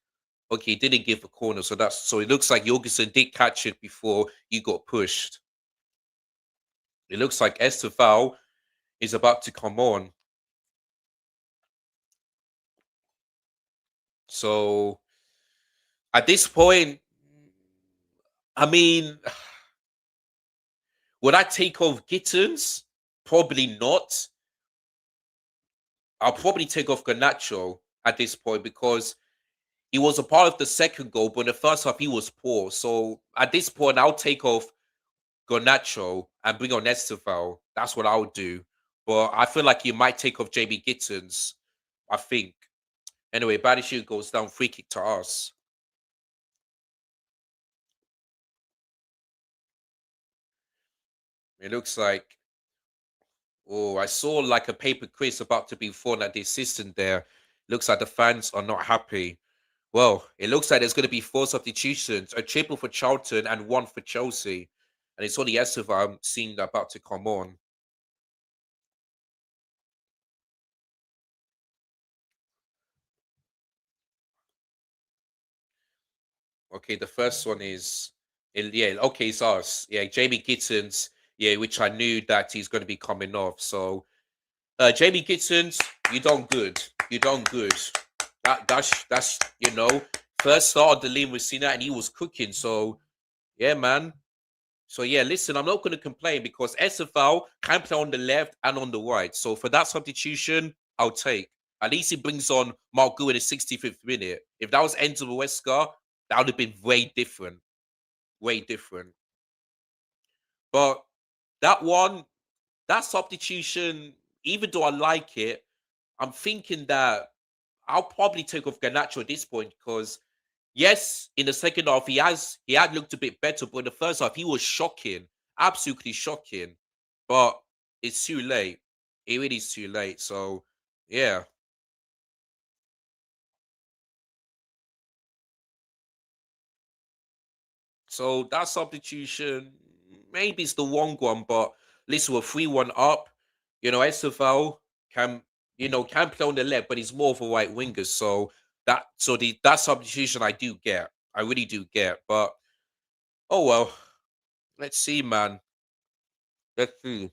Okay, he didn't give a corner, so it looks like Jorgensen did catch it before he got pushed. It looks like Esteval is about to come on. So at this point, I mean, would I take off Gittens? Probably not. I'll probably take off Garnacho at this point because he was a part of the second goal, but in the first half he was poor. So at this point, I'll take off Garnacho and bring on Esteval. That's what I'll do. But I feel like you might take off JB Gittens. I think. Anyway, Badishu goes down, free kick to us. It looks like, oh, I saw like a paper quiz about to be thrown at the assistant there. Looks like the fans are not happy. Well, it looks like there's going to be four substitutions: a triple for Charlton and one for Chelsea. And it's only Estiva I'm seeing about to come on. Okay, the first one is, yeah, okay, it's us. Yeah, Jamie Gittens. Yeah, which I knew that he's going to be coming off. So, Jamie Gittens, you done good. You done good. That's first start of the league with Cena and he was cooking. So yeah, man. So yeah, listen, I'm not going to complain because SFL can play on the left and on the right. So for that substitution, I'll take. At least he brings on Mark Gu in the 65th minute. If that was Enzo Wesker, that would have been way different. Way different. But that one, that substitution, even though I like it, I'm thinking that I'll probably take off Garnacho at this point because yes, in the second half he had looked a bit better, but in the first half he was shocking, absolutely shocking. But it's too late. It really is too late. So yeah. So that substitution, maybe it's the wrong one, but listen, we're 3-1 up. SFL can can play on the left, but he's more of a right winger. So that substitution I do get. I really do get. But oh well. Let's see, man. Let's see.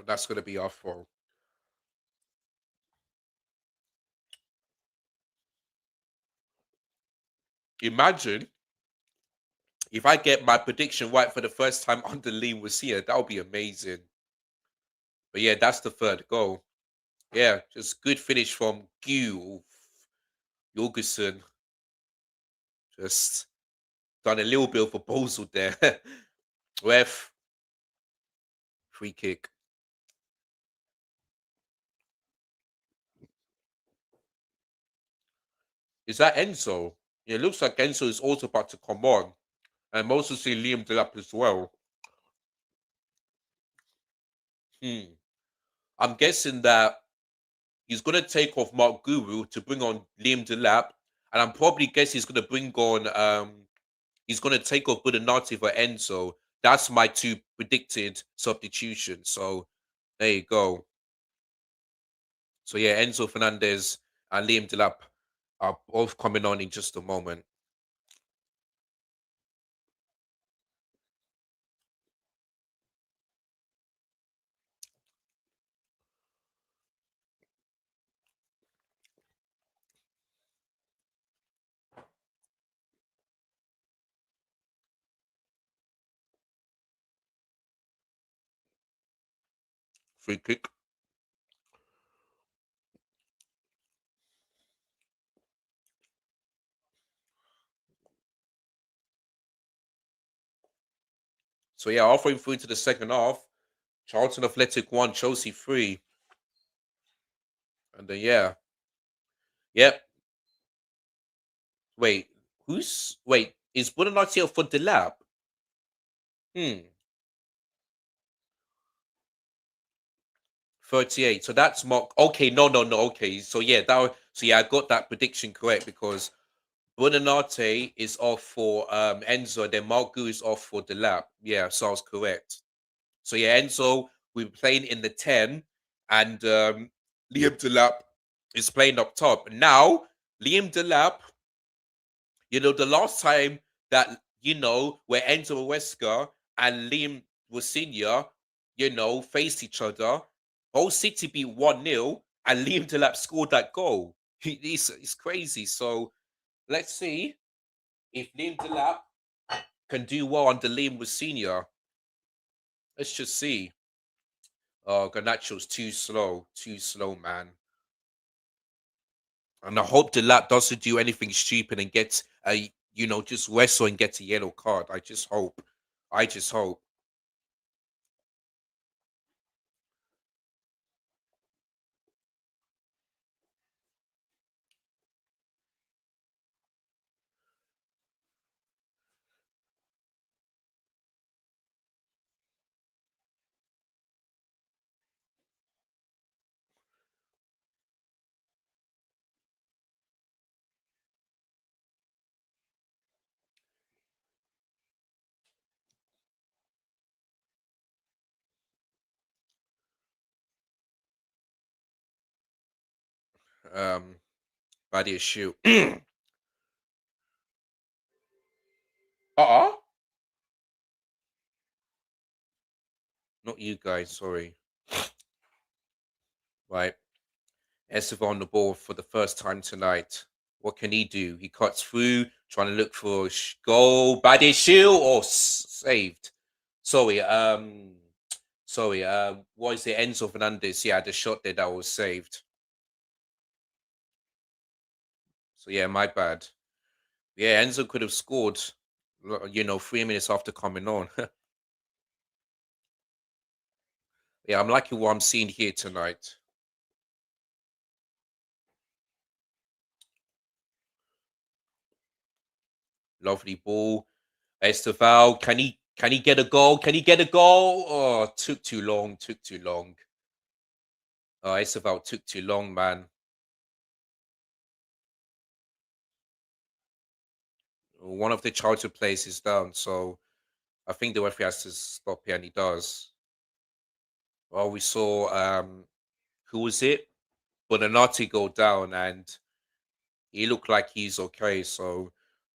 That's gonna be our fault. Imagine if I get my prediction right for the first time on the lean was here. That would be amazing. But yeah, that's the third goal. Yeah, just good finish from Gu Jorgensen. Just done a little bit of a proposal there. Ref, free kick. Is that Enzo? Yeah, it looks like Enzo is also about to come on. And I'm also seeing Liam Delap as well. Hmm. I'm guessing that he's going to take off Mark Guru to bring on Liam Delap. And I'm probably guess he's going to bring on, he's going to take off Budanati for Enzo. That's my two predicted substitutions. So there you go. So yeah, Enzo Fernandez and Liam Delap are both coming on in just a moment. Free kick. So yeah, halfway through to the second half, Charlton Athletic 1, Chelsea 3. And then yeah. Yep. Wait, is Buonanotte for Delap? Hmm. 38. So that's Mark. Okay, no. Okay. So yeah, I got that prediction correct because Buonanotte is off for Enzo, and then Marku is off for Delap. Yeah, so I was correct. So yeah, Enzo we be playing in the 10, and Liam Delap is playing up top. Now, Liam Delap, the last time that where Enzo Wesker and Liam was senior, faced each other, whole City beat 1-0, and Liam Delap scored that goal. He's crazy. So let's see if Liam Delap can do well under Liam was senior. Let's just see. Oh, Garnacho's too slow, man. And I hope the lap doesn't do anything stupid and gets a just wrestle and gets a yellow card. I just hope. I just hope. Um, body issue. uh-uh. Not you guys, sorry. Right. Esteva on the ball for the first time tonight. What can he do? He cuts through, trying to look for a goal. Bad issue or saved. Sorry, sorry, what is it? Enzo Fernandez. Yeah, the shot there that was saved. So yeah, my bad. Yeah, Enzo could have scored, 3 minutes after coming on. Yeah, I'm liking what I'm seeing here tonight. Lovely ball. Esteval, can he get a goal? Can he get a goal? Oh, took too long, took too long. Oh, Esteval took too long, man. One of the Charlton players is down, so I think the referee has to stop here, and he does. Well, we saw who was it? Bonanati go down, and he looked like he's okay. So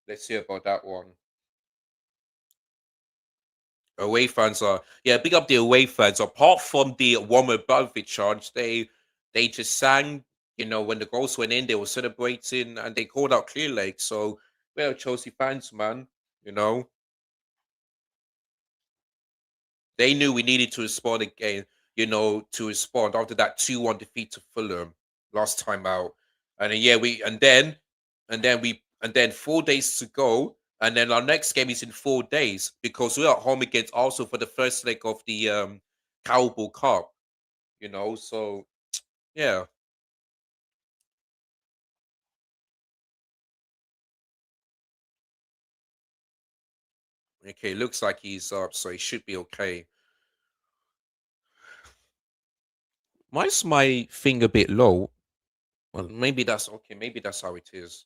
let's see about that one. Away fans are big up the away fans. Apart from the one above the charge, they just sang. When the goals went in, they were celebrating and they called out Clear Lake. So we're Chelsea fans, man. You know, they knew we needed to respond again. To respond after that 2-1 defeat to Fulham last time out. And then we and then 4 days to go. And then our next game is in 4 days because we're at home against also for the first leg of the Cowboy Cup. So yeah. Okay, looks like he's up, so he should be okay. Why is my thing a bit low? Well, maybe that's okay. Maybe that's how it is.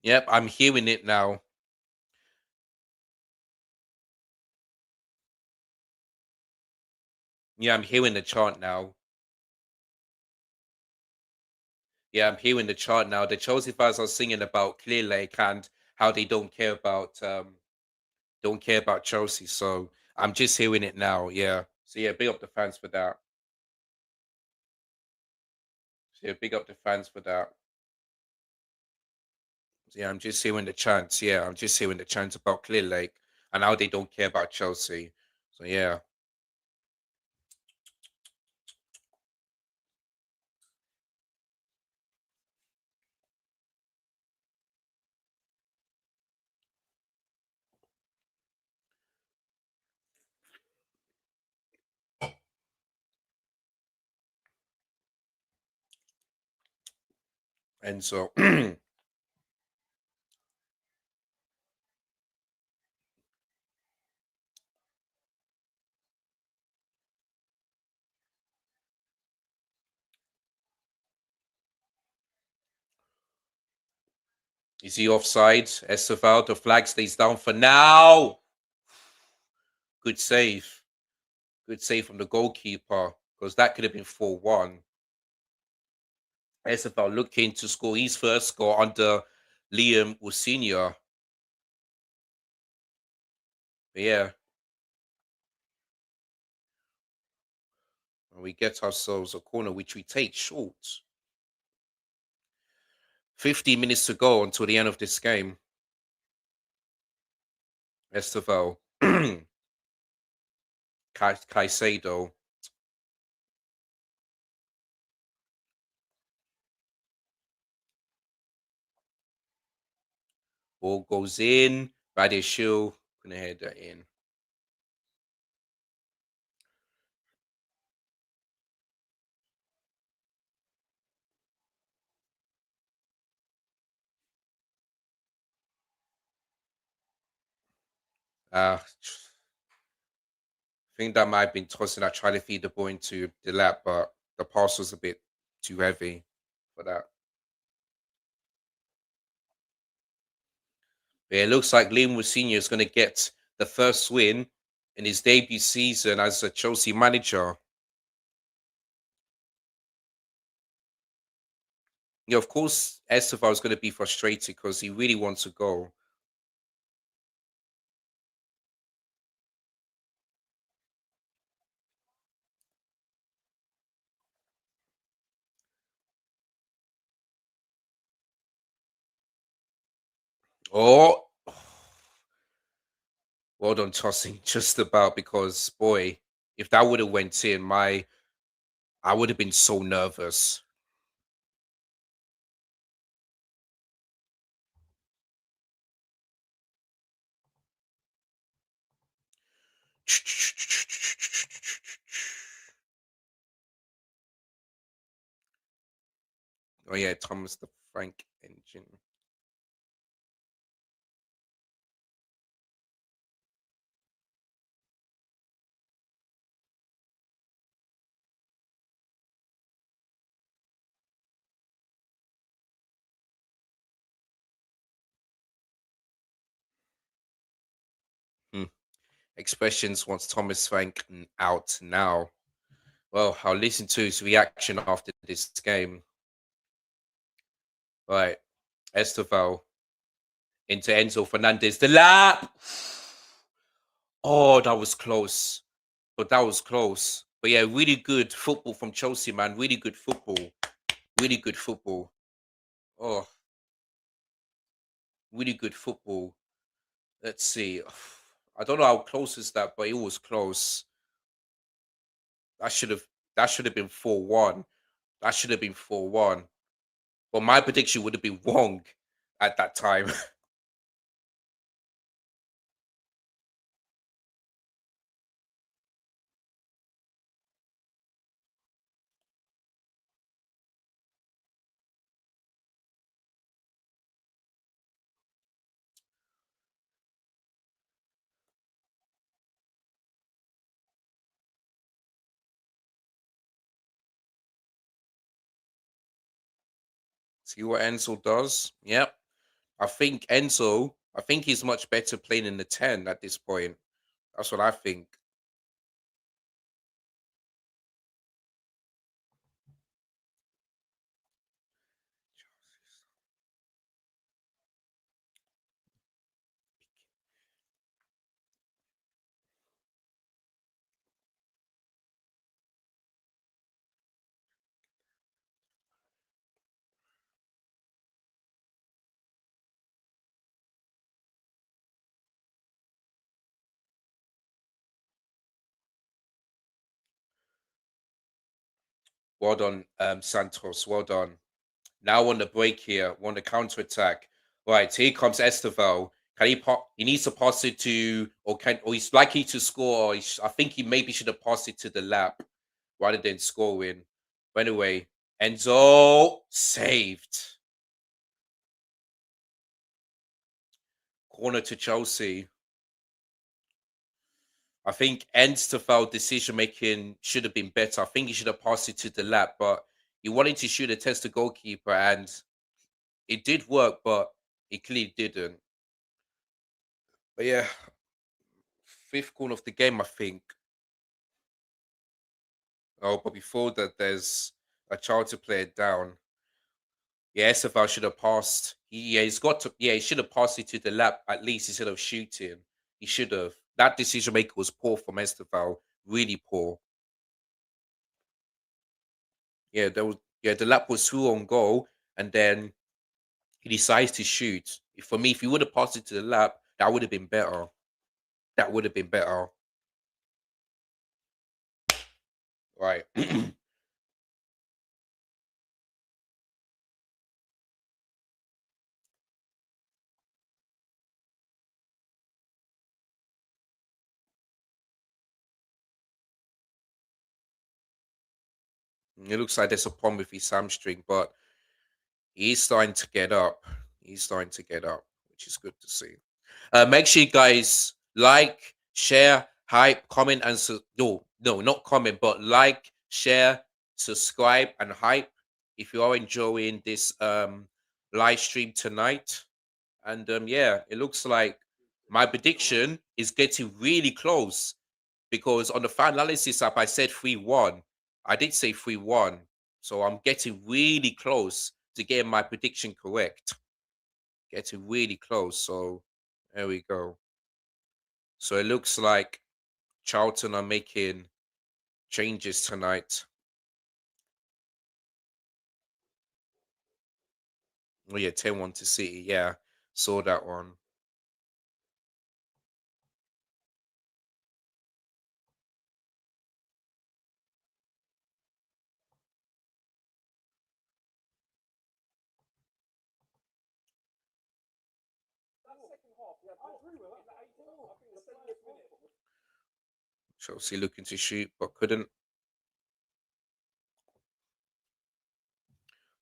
Yep, I'm hearing it now. Yeah, I'm hearing the chant now. Yeah, I'm hearing the chant now. The Chelsea fans are singing about Clear Lake and how they don't care about Chelsea. So I'm just hearing it now. Yeah. So yeah, big up the fans for that. So yeah, big up the fans for that. So yeah, I'm just hearing the chants. Yeah, I'm just hearing the chants about Clear Lake and how they don't care about Chelsea. So yeah. And so is he offside? Esteval, the flag stays down for now. Good save. Good save from the goalkeeper because that could have been 4-1. SFL looking to score his first goal under Liam Senior. Yeah, and we get ourselves a corner which we take short. 15 minutes to go until the end of this game. SFL. Caicedo. Ball goes in. Badiashile gonna head that in. I think that might have been tossing. I tried to feed the ball into the lap, but the pass was a bit too heavy for that. But it looks like Liam Senior is going to get the first win in his debut season as a Chelsea manager. Yeah, of course, Estevao is going to be frustrated because he really wants to go. Oh, well done, tossing just about because boy, if that would have went in, I would have been so nervous. Oh yeah, Thomas the Frank engine. Hmm. Expressions wants Thomas Frank out now. Well, I'll listen to his reaction after this game. Right, Esteval into Enzo Fernandez. The lap. Oh, that was close. But that was close. But yeah, really good football from Chelsea, man. Really good football. Really good football. Oh, really good football. Let's see. I don't know how close is that, but it was close. That should have that should have been 4-1. That should have been 4-1. But my prediction would have been wrong at that time. See what Enzo does? Yep. I think he's much better playing in the 10 at this point. That's what I think. Well done, Santos. Well done. Now on the break here, on the counter attack. Right, here comes Esteval. Can he needs to pass it to, or he's likely to score. I think he maybe should have passed it to the lap rather than scoring. But anyway, Enzo saved. Corner to Chelsea. I think Enstefeld decision making should have been better. I think he should have passed it to the lap, but he wanted to shoot a test the goalkeeper, and it did work, but it clearly didn't. But yeah, fifth corner of the game, I think. Oh, but before that, there's a Charlton player down. Yeah, SFL should have passed. Yeah, he's got to. Yeah, he should have passed it to the lap at least instead of shooting. He should have. That decision maker was poor from SFL. Really poor. Yeah, there was. Yeah, the lap was through on goal, and then he decides to shoot. For me, if he would have passed it to the lap, that would have been better. That would have been better. Right. It looks like there's a problem with his hamstring, but he's starting to get up. He's starting to get up, which is good to see. Make sure you guys like, share, hype, comment, and no, not comment, but like, share, subscribe, and hype if you are enjoying this live stream tonight. And yeah, it looks like my prediction is getting really close because on the fan analysis app I said 3-1. I did say 3-1, so I'm getting really close to getting my prediction correct. Getting really close. So there we go. So it looks like Charlton are making changes tonight. Oh yeah, 10-1 to City. Yeah, saw that one. Chelsea looking to shoot but couldn't.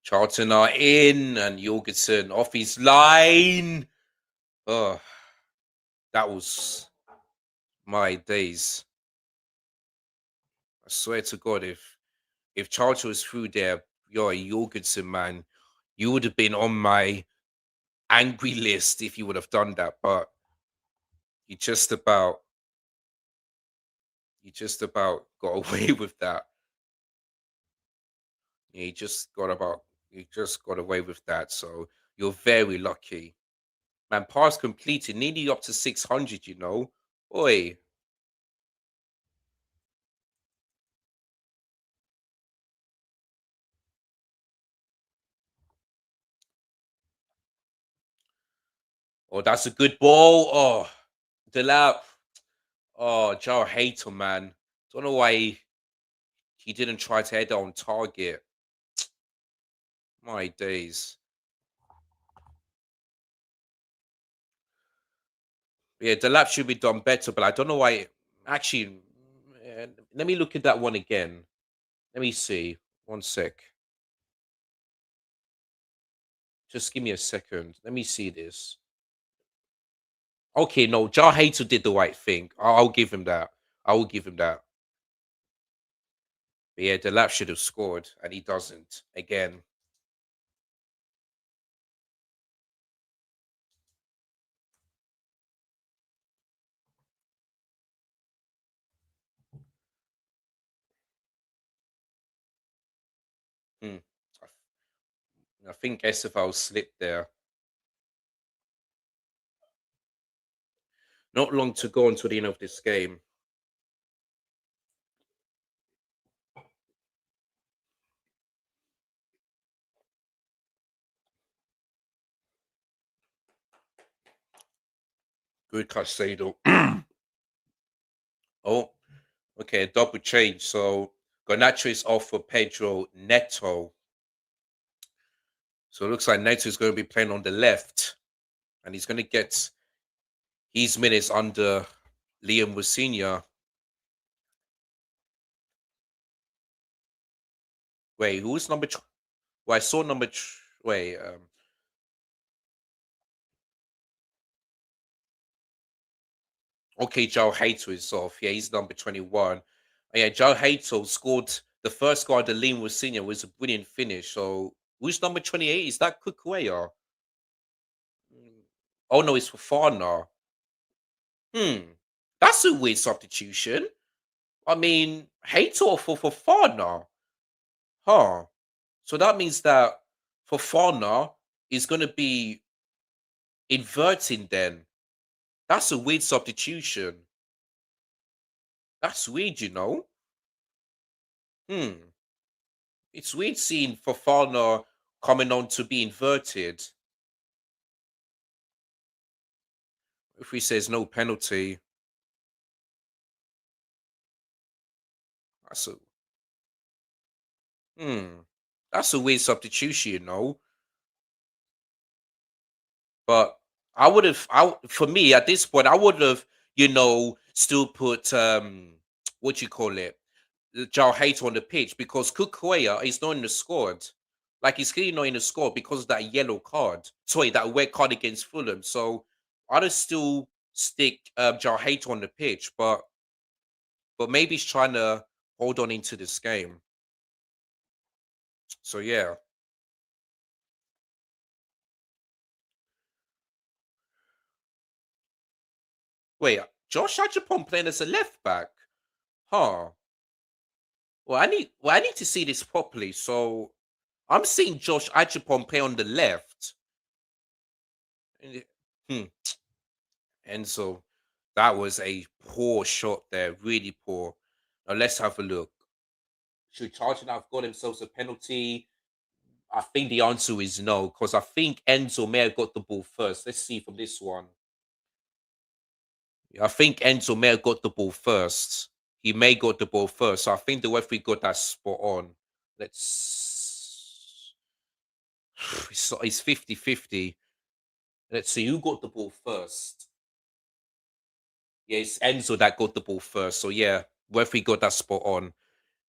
Charlton are in and Jorgensen off his line. Oh, that was my days. I swear to God, if Charlton was through there, you're a Jorgensen man, you would have been on my angry list if you would have done that. But you just about you just about got away with that. You just got about you just got away with that. So you're very lucky. Man, pass completed, nearly up to 600, you know. Oi. Oh, that's a good ball. Oh, the lap. Oh, Joe Hater, man. Don't know why he didn't try to head on target. My days. Yeah, the lap should be done better, but I don't know why. Actually, let me look at that one again. Let me see. One sec. Just give me a second. Let me see this. Okay, no, Jar Hater did the right thing. I'll give him that. I will give him that. But yeah, the lap should have scored, and he doesn't. Again. Hmm. I think SFL slipped there. Not long to go until the end of this game. Good Caicedo. Oh, okay, double change. So Garnacho is off for Pedro Neto. So it looks like Neto is going to be playing on the left, and he's going to get his minutes under Liam Senior. Wait, who's number? Well, I saw number. Wait, okay, Joe Hato is off. Yeah, he's number 21. Yeah, Joe Hato scored the first goal. The Liam Senior was a brilliant finish. So who's number 28? Is that Kukuea? Oh no, it's for Fana. Hmm, that's a weird substitution. I mean, Hato for Fana, huh? So that means that. Fofana is going to be inverting then. That's a weird substitution. That's weird, you know. Hmm. It's weird seeing Fofana coming on to be inverted. If he says no penalty, that's a hmm. That's a weird substitution, you know. But I would have, for me at this point, I would have, still put what you call it, Joe Hater on the pitch because Kukuea is not in the squad. Like he's clearly not in the squad because of that yellow card. Sorry, that red card against Fulham. So I'd still stick Joe Hater on the pitch, but maybe he's trying to hold on into this game. So yeah. Wait, Josh Achapon playing as a left back? Huh. Well, I need to see this properly. So I'm seeing Josh Achapon play on the left. Hmm. And so that was a poor shot there, really poor. Now let's have a look. Should Charlton have got themselves a penalty? I think the answer is no, because I think Enzo may have got the ball first. Let's see from this one. I think Enzo may have got the ball first. He may got the ball first. So I think the referee got that spot on. Let's it's 50-50. Let's see who got the ball first. Yeah, it's Enzo that got the ball first. So yeah, referee got that spot on.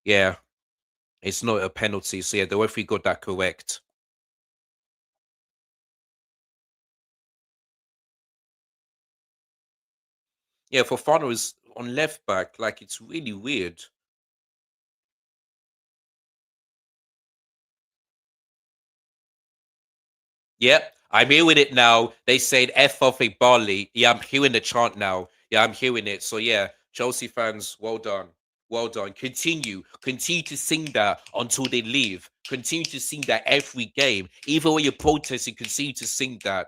Yeah, it's not a penalty. So yeah, the referee got that correct. Yeah, Fofana is on left back. Like it's really weird. Yep, I'm hearing it now. They said F off a Barley. Yeah, I'm hearing the chant now. Yeah, I'm hearing it. So yeah, Chelsea fans, well done. Well done. Continue to sing that until they leave. Continue to sing that every game. Even when you're protesting, continue to sing that.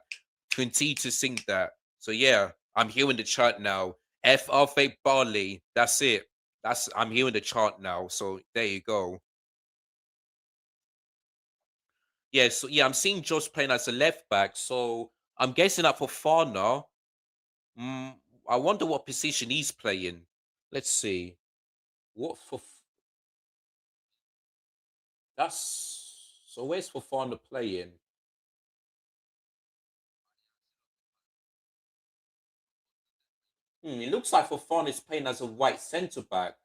Continue to sing that. So yeah, I'm hearing the chant now. F off a Barley. That's it. I'm hearing the chant now. So there you go. Yeah, so yeah, I'm seeing Josh playing as a left back. So I'm guessing that for Fana, mm, I wonder what position he's playing. Let's see. What for? That's so. Where's Fofana playing? It looks like Fofana is playing as a white centre back.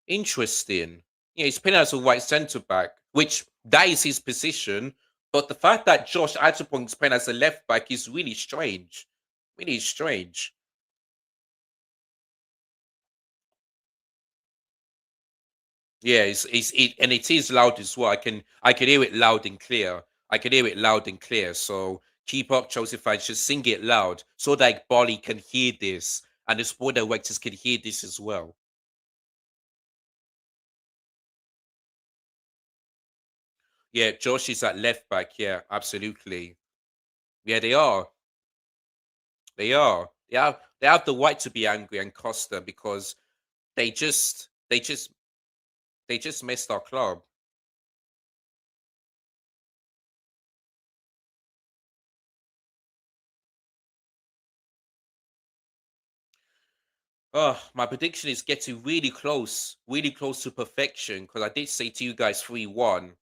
Interesting. Yeah, he's playing as a white centre back, which that is his position. But the fact that Josh Archibald is playing as a left back is really strange. Really strange. Yeah, and it is loud as well. I can hear it loud and clear. I can hear it loud and clear. So keep up, Chelsea fans. Just sing it loud so that Barley can hear this and the sport directors can hear this as well. Yeah, Josh is at left back. Yeah, absolutely. Yeah, they are. They are. They have the right to be angry and Costa because they just they just they just messed our club. Oh, my prediction is getting really close to perfection. Because I did say to you guys 3-1.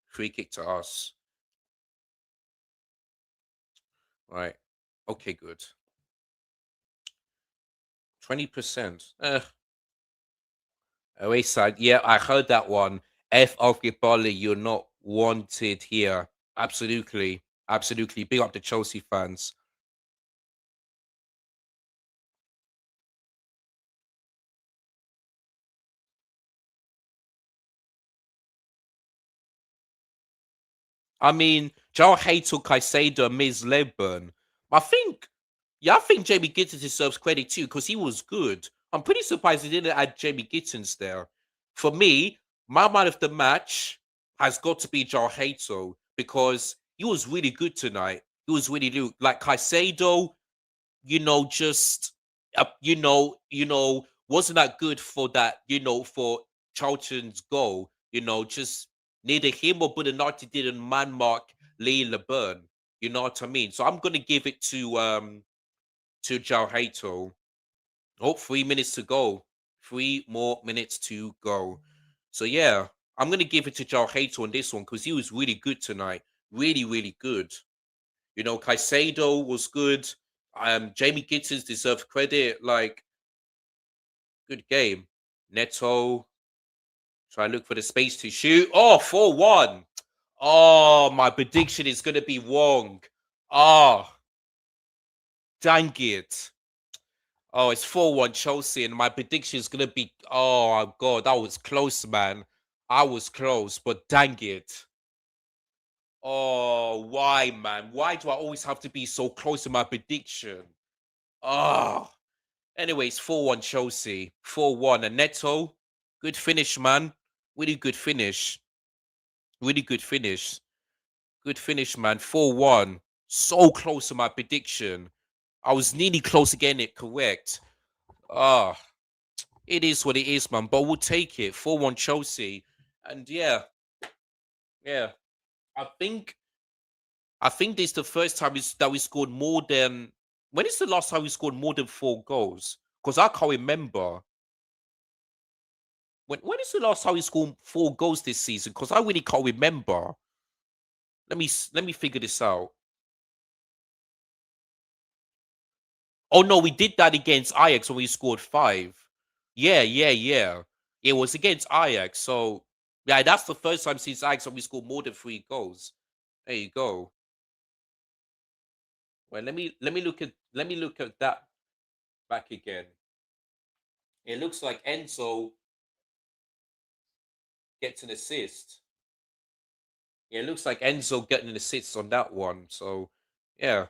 Free kick to us. Right. Okay, good. 20%. Away side. Yeah, I heard that one. F off your Bali, you're not wanted here. Absolutely. Absolutely. Big up the Chelsea fans. I mean, Joe Hatel, Caicedo, Ms. Leburn. I think, yeah, I think Jamie Gittins deserves credit too because he was good. I'm pretty surprised he didn't add Jamie Gittins there. For me, my man of the match has got to be Jarhato because he was really good tonight. He was really like Caicedo, just wasn't that good for that, for Charlton's goal. Just neither him or Buonanotte didn't man mark Lee LeBurn. You know what I mean? So I'm gonna give it to Jarhato. Oh, 3 minutes to go. 3 more minutes to go. So yeah, I'm gonna give it to Jarhato on this one because he was really good tonight. Really, really good. Caicedo was good. Jamie Gittins deserved credit. Like, good game. Neto, try and look for the space to shoot. Oh, 4-1. Oh, my prediction is going to be wrong. Oh, dang it. Oh, it's 4-1 Chelsea, and my prediction is going to be. Oh, God, that was close, man. I was close, but dang it. Oh, why, man? Why do I always have to be so close to my prediction? Oh, anyways, 4-1 Chelsea. 4-1. And Neto, good finish, man. Really good finish. Really good finish. Good finish, man. 4-1. So close to my prediction. I was nearly close to getting it correct. Ah, it is what it is, man. But we'll take it. 4-1 Chelsea. And yeah. I think this is the first time that we scored more than. When is the last time we scored more than 4 goals? Because I can't remember. When is the last time we scored 4 goals this season? Because I really can't remember. Let me figure this out. Oh no, we did that against Ajax when we scored 5. Yeah. It was against Ajax. So yeah, that's the first time since Ajax when we scored more than 3 goals. There you go. Well, let me look at that back again. It looks like Enzo gets an assist. Yeah, it looks like Enzo getting an assist on that one. So yeah.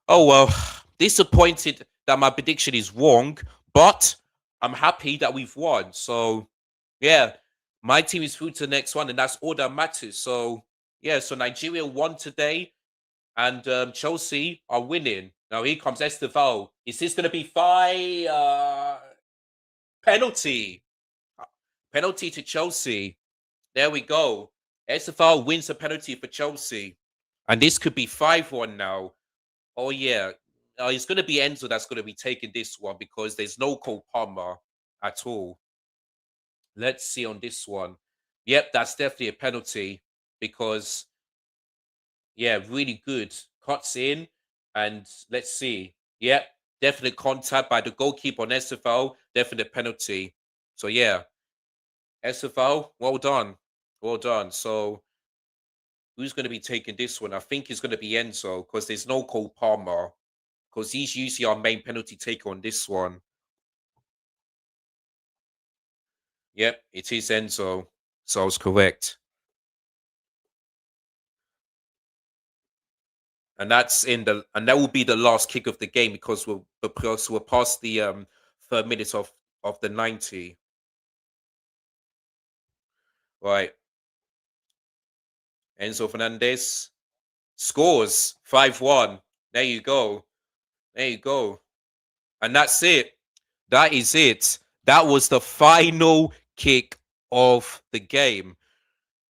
Oh well, disappointed that my prediction is wrong, but I'm happy that we've won. So yeah, my team is through to the next one, and that's all that matters. So yeah, so Nigeria won today, and Chelsea are winning. Now here comes Esteval. Is this going to be penalty? Penalty to Chelsea. There we go. Esteval wins a penalty for Chelsea, and this could be 5-1 now. Oh yeah, it's going to be Enzo that's going to be taking this one because there's no Cole Palmer at all. Let's see on this one. Yep, that's definitely a penalty because yeah, really good. Cuts in and let's see. Yep, definite contact by the goalkeeper on SFL. Definite penalty. So yeah, SFL, well done, well done. So who's going to be taking this one? I think it's going to be Enzo because there's no Cole Palmer because he's usually our main penalty taker on this one. Yep, it is Enzo. So I was correct. And that will be the last kick of the game because we're past the 3rd minute of the 90. Right. Enzo Fernandez scores 5-1. There you go. There you go. And that's it. That is it. That was the final kick of the game.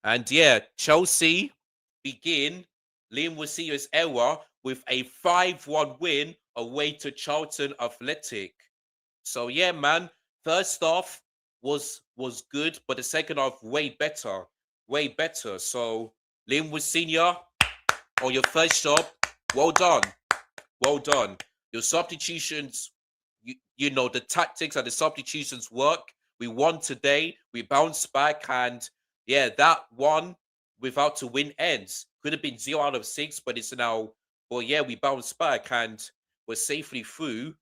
And yeah, Chelsea begin Liam Wasillo's era with a 5-1 win away to Charlton Athletic. So yeah, man, first half was good, but the second half way better. Way better. So Liam Wasillo, on your first job, well done. Well done. Your substitutions, the tactics and the substitutions work. We won today. We bounced back, and yeah, that one without to win ends could have been 0 out of 6, but it's now. Well, yeah, we bounced back and we're safely through.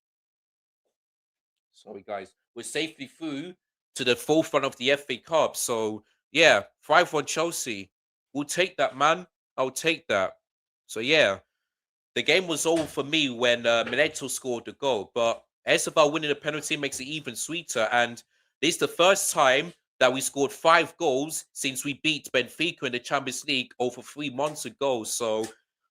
Sorry, guys, we're safely through to the forefront of the FA Cup. So yeah, 5-1 Chelsea. We'll take that, man. I'll take that. So yeah, the game was over for me when Mileto scored the goal, but It's about winning a penalty makes it even sweeter. And this is the first time that we scored 5 goals since we beat Benfica in the Champions League over 3 months ago. So,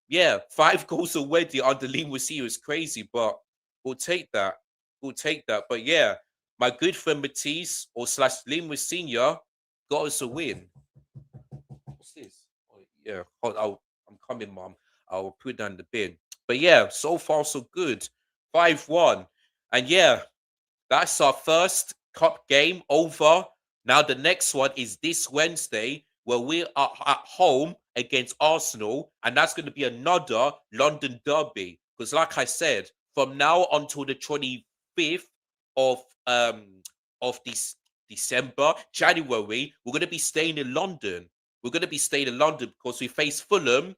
yeah, 5 goals already under Limusi is crazy, but we'll take that. We'll take that. But yeah, my good friend Matisse or slash Limu Senior got us a win. What's this? Oh, yeah, I'm coming, mom. I'll put it down in the bin. But yeah, so far so good. 5-1. And yeah, that's our first cup game over. Now the next one is this Wednesday, where we are at home against Arsenal, and that's going to be another London derby. Because, like I said, from now until the 25th of um this December, January, we're going to be staying in London. We're going to be staying in London because we face Fulham,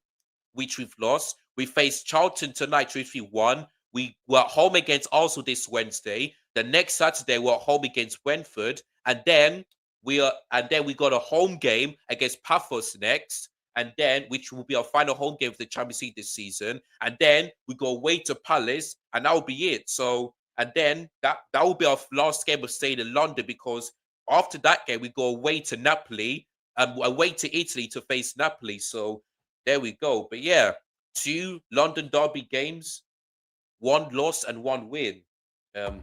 which we've lost. We face Charlton tonight, which we won. We were at home against Arsenal this Wednesday. The next Saturday, we're at home against Brentford, and then we got a home game against Paphos next, and then which will be our final home game for the Champions League this season. And then we go away to Palace, and that will be it. So, and then that will be our last game of staying in London because after that game, we go away to Napoli, away to Italy to face Napoli. So there we go. But yeah, 2 London derby games, 1 loss and 1 win. Um,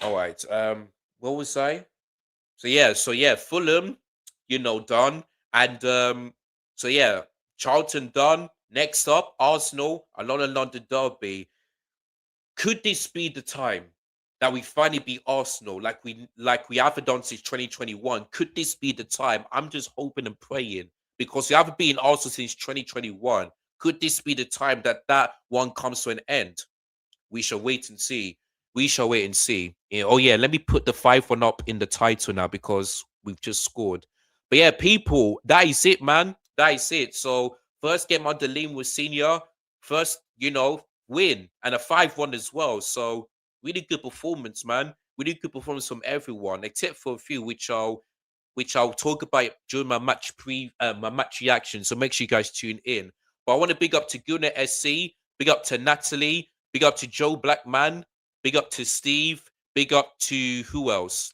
all right. What was I? So yeah, Fulham, done. And so yeah, Charlton done. Next up, Arsenal, another London derby. Could this be the time that we finally beat Arsenal like we haven't done since 2021? Could this be the time? I'm just hoping and praying because we haven't beaten Arsenal since 2021. Could this be the time that one comes to an end? We shall wait and see. We shall wait and see. Yeah, oh yeah, let me put the 5-1 up in the title now because we've just scored. But yeah, people, that is it, man. That is it. So first game under Liam was senior. First, win and a 5-1 as well. So really good performance, man. Really good performance from everyone, except for a few which I'll talk about during my match reaction. So make sure you guys tune in. But I want to big up to Gunnar SC, big up to Natalie, big up to Joe Blackman, big up to Steve, big up to who else?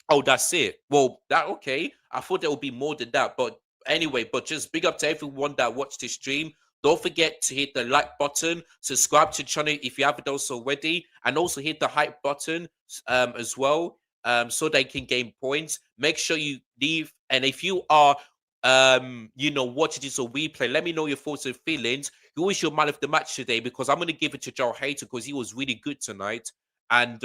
Oh, that's it. Well, that okay. I thought there would be more than that, but anyway, but just big up to everyone that watched this stream. Don't forget to hit the like button, subscribe to the channel if you haven't also already, and also hit the hype button as well, so they can gain points. Make sure you leave, and if you are watching this on replay, let me know your thoughts and feelings. Who was your man of the match today? Because I'm going to give it to Joe Hater because he was really good tonight. And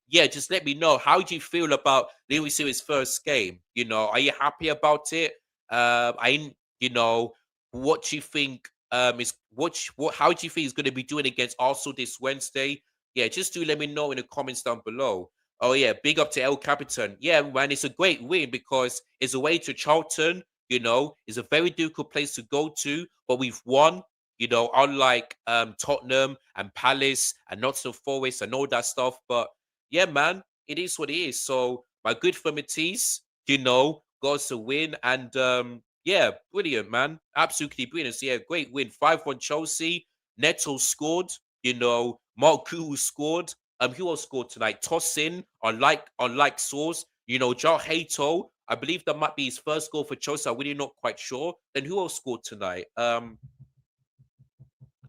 yeah, just let me know, how do you feel about Lewis Series' first game? Are you happy about it? You know, what do you think? Is what? How do you think he's going to be doing against Arsenal this Wednesday? Yeah, just do let me know in the comments down below. Oh yeah, big up to El Capitan. Yeah, man, it's a great win because it's away to Charlton. It's a very difficult place to go to, but we've won. Unlike Tottenham and Palace and Nottingham Forest and all that stuff. But yeah, man, it is what it is. So my good for Matisse, got us a win. And yeah, brilliant, man. Absolutely brilliant. So yeah, great win. 5-1 Chelsea. Neto scored, Mark Koo scored. Who else scored tonight? Tossin, unlike Source. Joe Hato. I believe that might be his first goal for Chelsea. I'm really not quite sure. Then who else scored tonight?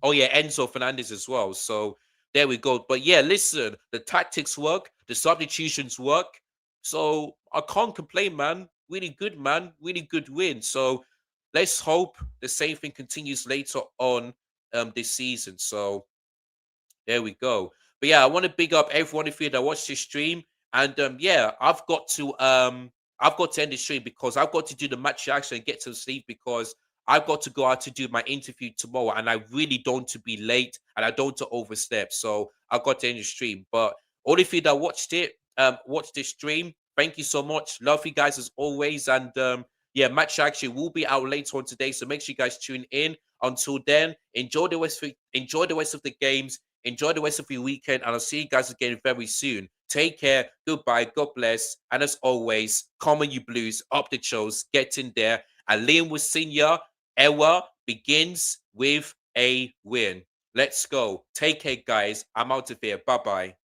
Oh yeah, Enzo Fernandez as well. So there we go. But yeah, listen, the tactics work, the substitutions work. So I can't complain, man. Really good, man. Really good win. So let's hope the same thing continues later on this season. So there we go. But yeah, I want to big up everyone of you that watched this stream. And yeah, I've got to end the stream because I've got to do the match reaction and get to sleep because I've got to go out to do my interview tomorrow, and I really don't want to be late and I don't want to overstep. So I've got to end the stream. But all of you that watched this stream, thank you so much. Love you guys as always. And yeah, match reaction will be out later on today. So make sure you guys tune in. Until then, enjoy the rest of the games. Enjoy the rest of your weekend, and I'll see you guys again very soon. Take care. Goodbye. God bless. And as always, Common You Blues, up the chose, get in there. And Liam was senior. Era begins with a win. Let's go. Take care, guys. I'm out of here. Bye bye.